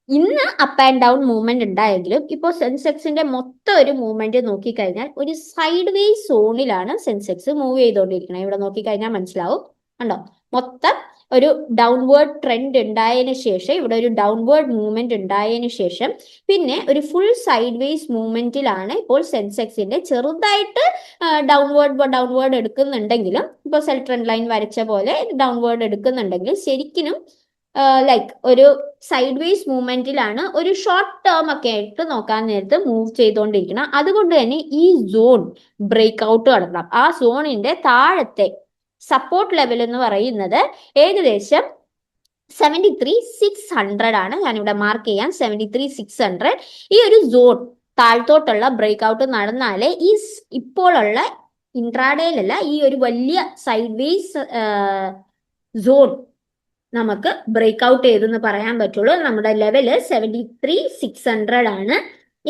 ഇന്ന് അപ്പ് ആൻഡ് ഡൗൺ മൂവ്മെന്റ് ഉണ്ടായെങ്കിലും ഇപ്പോൾ സെൻസെക്സിന്റെ മൊത്തം ഒരു മൂവ്മെന്റ് നോക്കിക്കഴിഞ്ഞാൽ ഒരു സൈഡ് വേസ് സോണിലാണ് സെൻസെക്സ് മൂവ് ചെയ്തുകൊണ്ടിരിക്കുന്നത്. ഇവിടെ നോക്കിക്കഴിഞ്ഞാൽ മനസ്സിലാവും, കണ്ടോ, മൊത്തം ഒരു ഡൗൺവേർഡ് ട്രെൻഡ് ഉണ്ടായതിനു ശേഷം ഇവിടെ ഒരു ഡൗൺവേർഡ് മൂവ്മെന്റ് ഉണ്ടായതിനു ശേഷം പിന്നെ ഒരു ഫുൾ സൈഡ് വേസ് മൂവ്മെന്റിലാണ് ഇപ്പോൾ സെൻസെക്സിന്റെ ചെറുതായിട്ട് ഡൗൺവേർഡ് എടുക്കുന്നുണ്ടെങ്കിലും ഇപ്പോൾ സെൽ ട്രെൻഡ് ലൈൻ വരച്ച പോലെ ഡൗൺവേർഡ് എടുക്കുന്നുണ്ടെങ്കിൽ ശരിക്കും ലൈക്ക് ഒരു സൈഡ് വേസ് മൂവ്മെന്റിലാണ് ഒരു ഷോർട്ട് ടേം ഒക്കെ ആയിട്ട് നോക്കാൻ നേരത്ത് മൂവ് ചെയ്തുകൊണ്ടിരിക്കണം. അതുകൊണ്ട് തന്നെ ഈ സോൺ ബ്രേക്ക് ഔട്ട് നടക്കണം. ആ സോണിന്റെ താഴത്തെ സപ്പോർട്ട് ലെവൽ എന്ന് പറയുന്നത് ഏകദേശം 73,600 ആണ്. ഞാനിവിടെ മാർക്ക് ചെയ്യാം 73,600. ഈ ഒരു സോൺ താഴ്ത്തോട്ടുള്ള ബ്രേക്ക് ഔട്ട് നടന്നാലേ ഈ ഇപ്പോഴുള്ള ഇൻട്രാഡേയിലല്ല ഈ ഒരു വലിയ സൈഡ് വേസ് സോൺ നമുക്ക് ബ്രേക്ക് ഔട്ട് ചെയ്തെന്ന് പറയാൻ പറ്റുള്ളൂ. നമ്മുടെ ലെവല് 73,600 ആണ്.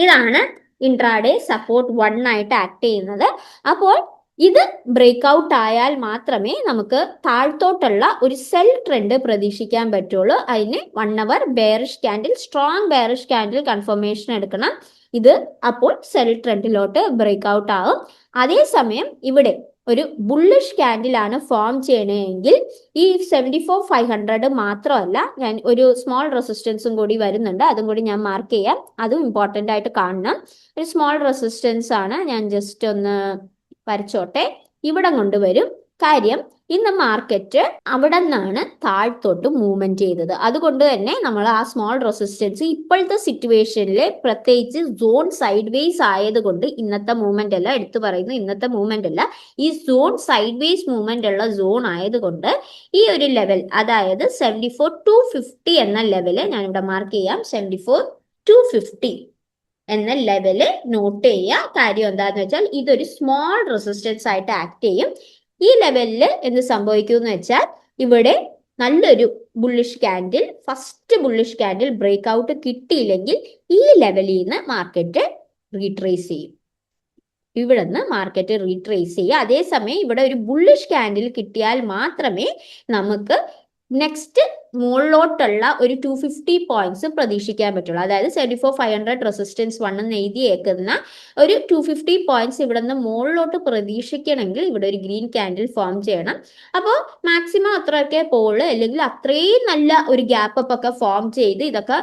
ഇതാണ് ഇൻട്രാഡേ സപ്പോർട്ട് 1 ആയിട്ട് ആക്ട് ചെയ്യുന്നത്. അപ്പോൾ ഇത് ബ്രേക്ക് ഔട്ട് ആയാൽ മാത്രമേ നമുക്ക് താഴ്ത്തോട്ടുള്ള ഒരു സെൽ ട്രെൻഡ് പ്രതീക്ഷിക്കാൻ പറ്റുള്ളൂ. അതിന് 1 അവർ bearish candle, strong bearish candle confirmation എടുക്കണം. ഇത് അപ്പോൾ സെൽ ട്രെൻഡിലോട്ട് ബ്രേക്ക് ഔട്ട് ആവും. അതേസമയം ഇവിടെ ഒരു ബുള്ളിഷ് ക്യാൻഡിലാണ് ഫോം ചെയ്യണമെങ്കിൽ ഈ 74,500 മാത്രമല്ല, ഞാൻ ഒരു സ്മോൾ റെസിസ്റ്റൻസും കൂടി വരുന്നുണ്ട്, അതും കൂടി ഞാൻ മാർക്ക് ചെയ്യാം. അതും ഇമ്പോർട്ടൻ്റ് ആയിട്ട് കാണണം. ഒരു സ്മോൾ റെസിസ്റ്റൻസ് ആണ്, ഞാൻ ജസ്റ്റ് ഒന്ന് വരച്ചോട്ടെ. ഇവിടെ കൊണ്ടുവരും. കാര്യം ഇന്ന് മാർക്കറ്റ് അവിടെ നിന്നാണ് താഴ്ത്തോട്ട് മൂവ്മെന്റ് ചെയ്തത്. അതുകൊണ്ട് തന്നെ നമ്മൾ ആ സ്മോൾ റെസിസ്റ്റൻസ് ഇപ്പോഴത്തെ സിറ്റുവേഷനിൽ പ്രത്യേകിച്ച് സോൺ സൈഡ് വേസ് ആയതുകൊണ്ട് ഇന്നത്തെ മൂവ്മെന്റ് അല്ല, എടുത്തു പറയുന്നു ഇന്നത്തെ മൂവ്മെന്റ് അല്ല, ഈ സോൺ സൈഡ് വേസ് മൂവ്മെന്റ് ഉള്ള സോൺ ആയതുകൊണ്ട് ഈ ഒരു ലെവൽ, അതായത് 74,250 എന്ന ലെവല് ഞാനിവിടെ മാർക്ക് ചെയ്യാം. 74,250 എന്ന ലെവല് നോട്ട് ചെയ്യുക. കാര്യം എന്താന്ന് വെച്ചാൽ ഇതൊരു സ്മോൾ റെസിസ്റ്റൻസ് ആയിട്ട് ആക്ട് ചെയ്യും. ഈ ലെവലിൽ എന്ത് സംഭവിക്കുമെന്ന് വെച്ചാൽ ഇവിടെ നല്ലൊരു bullish candle, first bullish candle break out കിട്ടിയില്ലെങ്കിൽ ഈ ലെവലിൽ നിന്ന് മാർക്കറ്റ് റീട്രേസ് ചെയ്യും. ഇവിടെ നിന്ന് മാർക്കറ്റ് റീട്രേസ് ചെയ്യുക. അതേസമയം ഇവിടെ ഒരു ബുള്ളിഷ് ക്യാൻഡിൽ കിട്ടിയാൽ മാത്രമേ നമുക്ക് നെക്സ്റ്റ് മുകളിലോട്ടുള്ള ഒരു 250 പോയിന്റ്സ് പ്രതീക്ഷിക്കാൻ പറ്റുള്ളൂ. അതായത് 74,500 റെസിസ്റ്റൻസ് 1 എന്ന് എഴുതിയേക്കുന്ന ഒരു 250 പോയിന്റ്സ് ഇവിടെ നിന്ന് മുകളിലോട്ട് പ്രതീക്ഷിക്കണമെങ്കിൽ ഇവിടെ ഒരു ഗ്രീൻ ക്യാൻഡിൽ ഫോം ചെയ്യണം. അപ്പോൾ മാക്സിമം അത്രയൊക്കെ പോവുള്ളൂ. അല്ലെങ്കിൽ അത്രയും നല്ല ഒരു ഗ്യാപ്പ് അപ്പ് ഒക്കെ ഫോം ചെയ്ത് ഇതൊക്കെ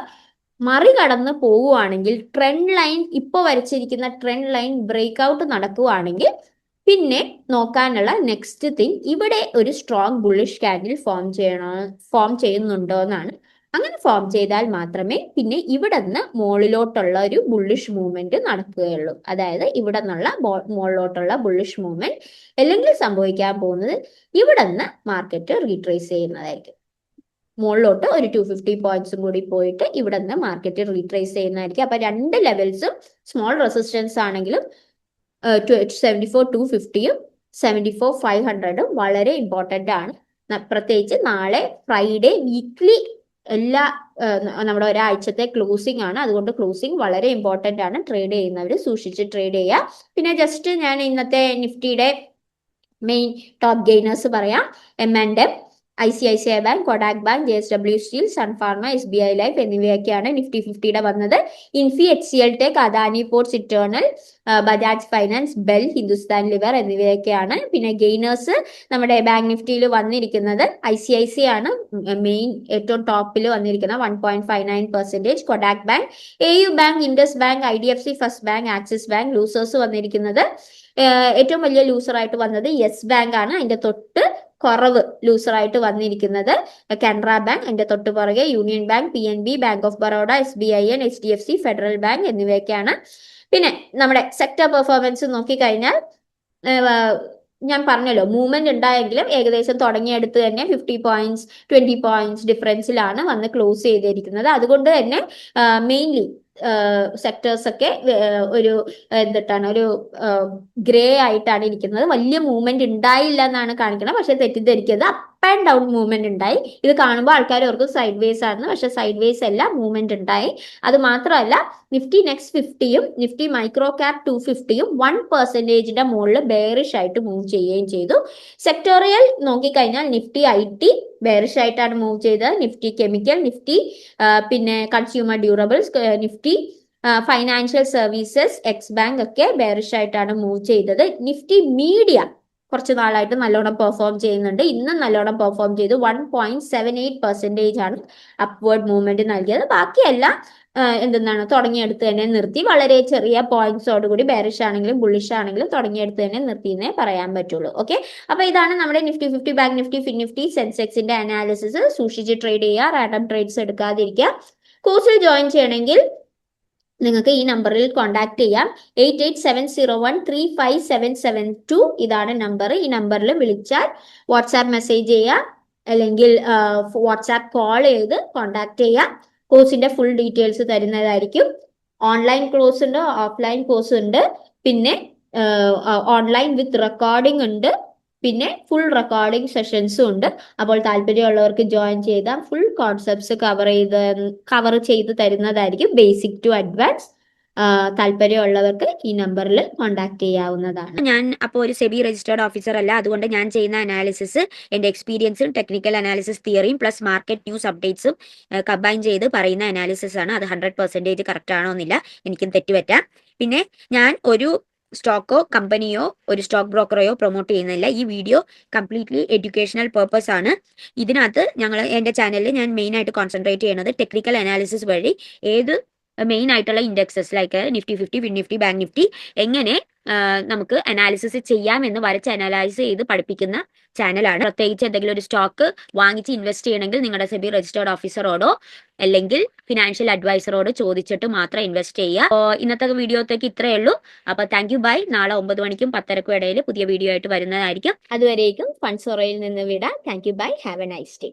മറികടന്ന് പോവുകയാണെങ്കിൽ, ട്രെൻഡ് ലൈൻ ഇപ്പോൾ വരച്ചിരിക്കുന്ന ട്രെൻഡ് ലൈൻ ബ്രേക്ക് ഔട്ട് നടക്കുകയാണെങ്കിൽ പിന്നെ നോക്കാനുള്ള നെക്സ്റ്റ് തിങ് ഇവിടെ ഒരു സ്ട്രോങ് ബുള്ളിഷ് ക്യാൻഡിൽ ഫോം ചെയ്യുന്നുണ്ടോ എന്നാണ്. അങ്ങനെ ഫോം ചെയ്താൽ മാത്രമേ പിന്നെ ഇവിടെ നിന്ന് മുകളിലോട്ടുള്ള ഒരു ബുള്ളിഷ് മൂവ്മെന്റ് നടക്കുകയുള്ളൂ. അതായത് ഇവിടെ നിന്നുള്ള മുകളിലോട്ടുള്ള ബുള്ളിഷ് മൂവ്മെന്റ്. അല്ലെങ്കിൽ സംഭവിക്കാൻ പോകുന്നത് ഇവിടെ നിന്ന് മാർക്കറ്റ് റീട്രേസ് ചെയ്യുന്നതായിരിക്കും. മുകളിലോട്ട് ഒരു 250 പോയിന്റ്സും കൂടി പോയിട്ട് ഇവിടെ നിന്ന് മാർക്കറ്റ് റീട്രേസ് ചെയ്യുന്നതായിരിക്കും. അപ്പൊ രണ്ട് ലെവൽസും സ്മോൾ റെസിസ്റ്റൻസ് ആണെങ്കിലും 74,250 74,500 വളരെ ഇമ്പോർട്ടൻ്റ് ആണ്. പ്രത്യേകിച്ച് നാളെ ഫ്രൈഡേ വീക്ക്ലി എല്ലാ നമ്മുടെ ഒരാഴ്ചത്തെ ക്ലോസിംഗ് ആണ്. അതുകൊണ്ട് ക്ലോസിംഗ് വളരെ ഇമ്പോർട്ടൻ്റ് ആണ്. ട്രേഡ് ചെയ്യുന്നവർ സൂക്ഷിച്ച് ട്രേഡ് ചെയ്യുക. പിന്നെ ജസ്റ്റ് ഞാൻ ഇന്നത്തെ നിഫ്റ്റിയുടെ മെയിൻ ടോപ്പ് ഗെയിനേഴ്സ് പറയാം. M&M, ICICI bank, Kodak bank, JSW steel, Sun Pharma, SBI life എന്നിവയൊക്കെയാണ് നിഫ്റ്റി 50യുടെ വന്നത്. ഇൻഫി, HCL tech, Adani ports, eternal, Bajaj finance, bell, Hindustan liver എന്നിവയൊക്കെയാണ്. പിന്നെ ഗെയിനേഴ്സ് നമ്മുടെ ബാങ്ക് നിഫ്റ്റിയിൽ വന്നിരിക്കുന്നത് ICICI ആണ് മെയിൻ ഏറ്റവും ടോപ്പിൽ വന്നിരിക്കുന്നത് 1.59%. Kotak bank, AU bank, Indus bank, IDFC first bank, Axis bank. Losers വന്നിരിക്കുന്നത് ഏറ്റവും വലിയ ലൂസറായിട്ട് വന്നത് യെസ് ബാങ്ക് ആണ്. അതിന്റെ തൊട്ട് കുറവ് ലൂസറായിട്ട് വന്നിരിക്കുന്നത് കാനറ ബാങ്ക്, അതിന്റെ തൊട്ട് പുറകെ union bank, PNB, bank of Baroda, SBIN, HDFC, federal bank എന്നിവയൊക്കെയാണ്. പിന്നെ നമ്മുടെ സെക്ടർ പെർഫോമൻസ് നോക്കിക്കഴിഞ്ഞാൽ ഞാൻ പറഞ്ഞല്ലോ, മൂവ്മെന്റ് ഉണ്ടായെങ്കിലും ഏകദേശം തുടങ്ങിയെടുത്ത് തന്നെ 50 പോയിന്റ്സ് 20 പോയിന്റ്സ് ഡിഫറൻസിലാണ് വന്ന് ക്ലോസ് ചെയ്തിരിക്കുന്നത്. അതുകൊണ്ട് തന്നെ മെയിൻലി സെക്ടേഴ്സ് ഒക്കെ ഒരു ഒരു ഗ്രേ ആയിട്ടാണ് ഇരിക്കുന്നത്. വലിയ മൂവ്മെന്റ് ഉണ്ടായില്ല എന്നാണ് കാണിക്കുന്നത്. പക്ഷെ തെറ്റിദ്ധരിക്കരുത്, അപ്പ് ആൻഡ് ഡൗൺ മൂവ്മെന്റ് ഉണ്ടായി. ഇത് കാണുമ്പോൾ ആൾക്കാർ ഓർക്കും സൈഡ് വേസ് ആണെന്ന്. പക്ഷെ സൈഡ് വേസ് അല്ല, മൂവ്മെന്റ് ഉണ്ടായി. അത് മാത്രമല്ല Nifty next 50യും Nifty micro cap 250യും 1% മുകളിൽ ബെയറിഷ് ആയിട്ട് മൂവ് ചെയ്യുകയും ചെയ്തു. സെക്ടോറിയൽ നോക്കിക്കഴിഞ്ഞാൽ നിഫ്റ്റി IT ബെയറിഷ് ആയിട്ടാണ് മൂവ് ചെയ്തത്. നിഫ്റ്റി കെമിക്കൽ, നിഫ്റ്റി പിന്നെ consumer durables, Nifty financial services, X bank ഒക്കെ ബെയറിഷ് ആയിട്ടാണ് മൂവ് ചെയ്തത്. നിഫ്റ്റി മീഡിയ കുറച്ച് നാളായിട്ട് നല്ലോണം പെർഫോം ചെയ്യുന്നുണ്ട്. ഇന്നും നല്ലോണം പെർഫോം ചെയ്തു. 1.78% ആണ് അപ്വേർഡ് മൂവ്മെന്റ് നൽകിയത്. ബാക്കിയെല്ലാം എന്തെന്നാണ് തുടങ്ങിയെടുത്ത് തന്നെ നിർത്തി. വളരെ ചെറിയ പോയിന്റ്സോടുകൂടി ബെയറിഷ് ആണെങ്കിലും ബുള്ളിഷ് ആണെങ്കിലും തുടങ്ങിയെടുത്ത് തന്നെ നിർത്തിയെന്നേ പറയാൻ പറ്റുള്ളൂ. ഓക്കെ, അപ്പൊ ഇതാണ് നമ്മുടെ നിഫ്റ്റി 50, ബാങ്ക് നിഫ്റ്റി, ഫിൻ നിഫ്റ്റി, സെൻസെക്സിന്റെ അനാലിസിസ്. സൂക്ഷിച്ച് ട്രേഡ് ചെയ്യുക, റാൻഡം ട്രേഡ്സ് എടുക്കാതിരിക്കുക. കോഴ്സിൽ ജോയിൻ ചെയ്യണമെങ്കിൽ നിങ്ങൾക്ക് ഈ നമ്പറിൽ കോൺടാക്ട് ചെയ്യാം. 8870135772 ഇതാണ് നമ്പർ. ഈ നമ്പറിൽ വിളിച്ചാൽ വാട്സാപ്പ് മെസ്സേജ് ചെയ്യാം, അല്ലെങ്കിൽ വാട്സാപ്പ് കോൾ ചെയ്ത് കോൺടാക്ട് ചെയ്യാം. കോഴ്സിന്റെ ഫുൾ ഡീറ്റെയിൽസ് തരുന്നതായിരിക്കും. ഓൺലൈൻ കോഴ്സ് ഉണ്ട്, ഓഫ്ലൈൻ കോഴ്സ് ഉണ്ട്, പിന്നെ ഓൺലൈൻ വിത്ത് റെക്കോർഡിംഗ് ഉണ്ട്, പിന്നെ ഫുൾ റെക്കോർഡിംഗ് സെഷൻസും ഉണ്ട്. അപ്പോൾ താല്പര്യമുള്ളവർക്ക് ജോയിൻ ചെയ്താൽ ഫുൾ കോൺസെപ്റ്റ്സ് കവർ ചെയ്ത് തരുന്നതായിരിക്കും, ബേസിക് ടു അഡ്വാൻസ്. താല്പര്യമുള്ളവർക്ക് ഈ നമ്പറിൽ കോൺടാക്ട് ചെയ്യാവുന്നതാണ്. ഞാൻ അപ്പോൾ ഒരു സെബി രജിസ്റ്റേർഡ് ഓഫീസർ അല്ല, അതുകൊണ്ട് ഞാൻ ചെയ്യുന്ന അനാലിസിസ് എൻ്റെ എക്സ്പീരിയൻസും ടെക്നിക്കൽ അനാലിസിസ് തിയറിയും പ്ലസ് മാർക്കറ്റ് ന്യൂസ് അപ്ഡേറ്റ്സും കമ്പൈൻ ചെയ്ത് പറയുന്ന അനാലിസിസ് ആണ്. അത് 100% കറക്റ്റ് ആണോ എന്നില്ല, എനിക്കും തെറ്റുപറ്റാം. പിന്നെ ഞാൻ ഒരു സ്റ്റോക്കോ കമ്പനിയോ ഒരു സ്റ്റോക്ക് ബ്രോക്കറെയോ പ്രൊമോട്ട് ചെയ്യുന്നില്ല. ഈ വീഡിയോ കംപ്ലീറ്റ്ലി എഡ്യൂക്കേഷണൽ പർപ്പസ് ആണ്. ഇതിനകത്ത് എൻ്റെ ചാനലിൽ ഞാൻ മെയിൻ ആയിട്ട് കോൺസെൻട്രേറ്റ് ചെയ്യുന്നത് ടെക്നിക്കൽ അനാലിസിസ് വഴി ഏത് മെയിൻ ആയിട്ടുള്ള indexes like Nifty 50, fin Nifty, bank Nifty എങ്ങനെ നമുക്ക് അനാലിസിസ് ചെയ്യാം എന്ന് വരച്ച് അനലൈസ് ചെയ്ത് പഠിപ്പിക്കുന്ന ചാനലാണ്. പ്രത്യേകിച്ച് എന്തെങ്കിലും ഒരു സ്റ്റോക്ക് വാങ്ങിച്ച് ഇൻവെസ്റ്റ് ചെയ്യണമെങ്കിൽ നിങ്ങളുടെ സെബി രജിസ്റ്റേർഡ് ഓഫീസറോടോ അല്ലെങ്കിൽ ഫിനാൻഷ്യൽ അഡ്വൈസറോട് ചോദിച്ചിട്ട് മാത്രം ഇൻവെസ്റ്റ് ചെയ്യുക. ഇന്നത്തെ വീഡിയോത്തേക്ക് ഇത്രയേ ഉള്ളൂ. അപ്പൊ താങ്ക് യു, ബൈ. നാളെ 9 മണിക്കും 10:00ക്കും ഇടയിൽ പുതിയ വീഡിയോ ആയിട്ട് വരുന്നതായിരിക്കും. അതുവരേക്കും ഫണ്ട്സോറയിൽ നിന്ന് വിടാം. Thank you, bye. Have a nice day.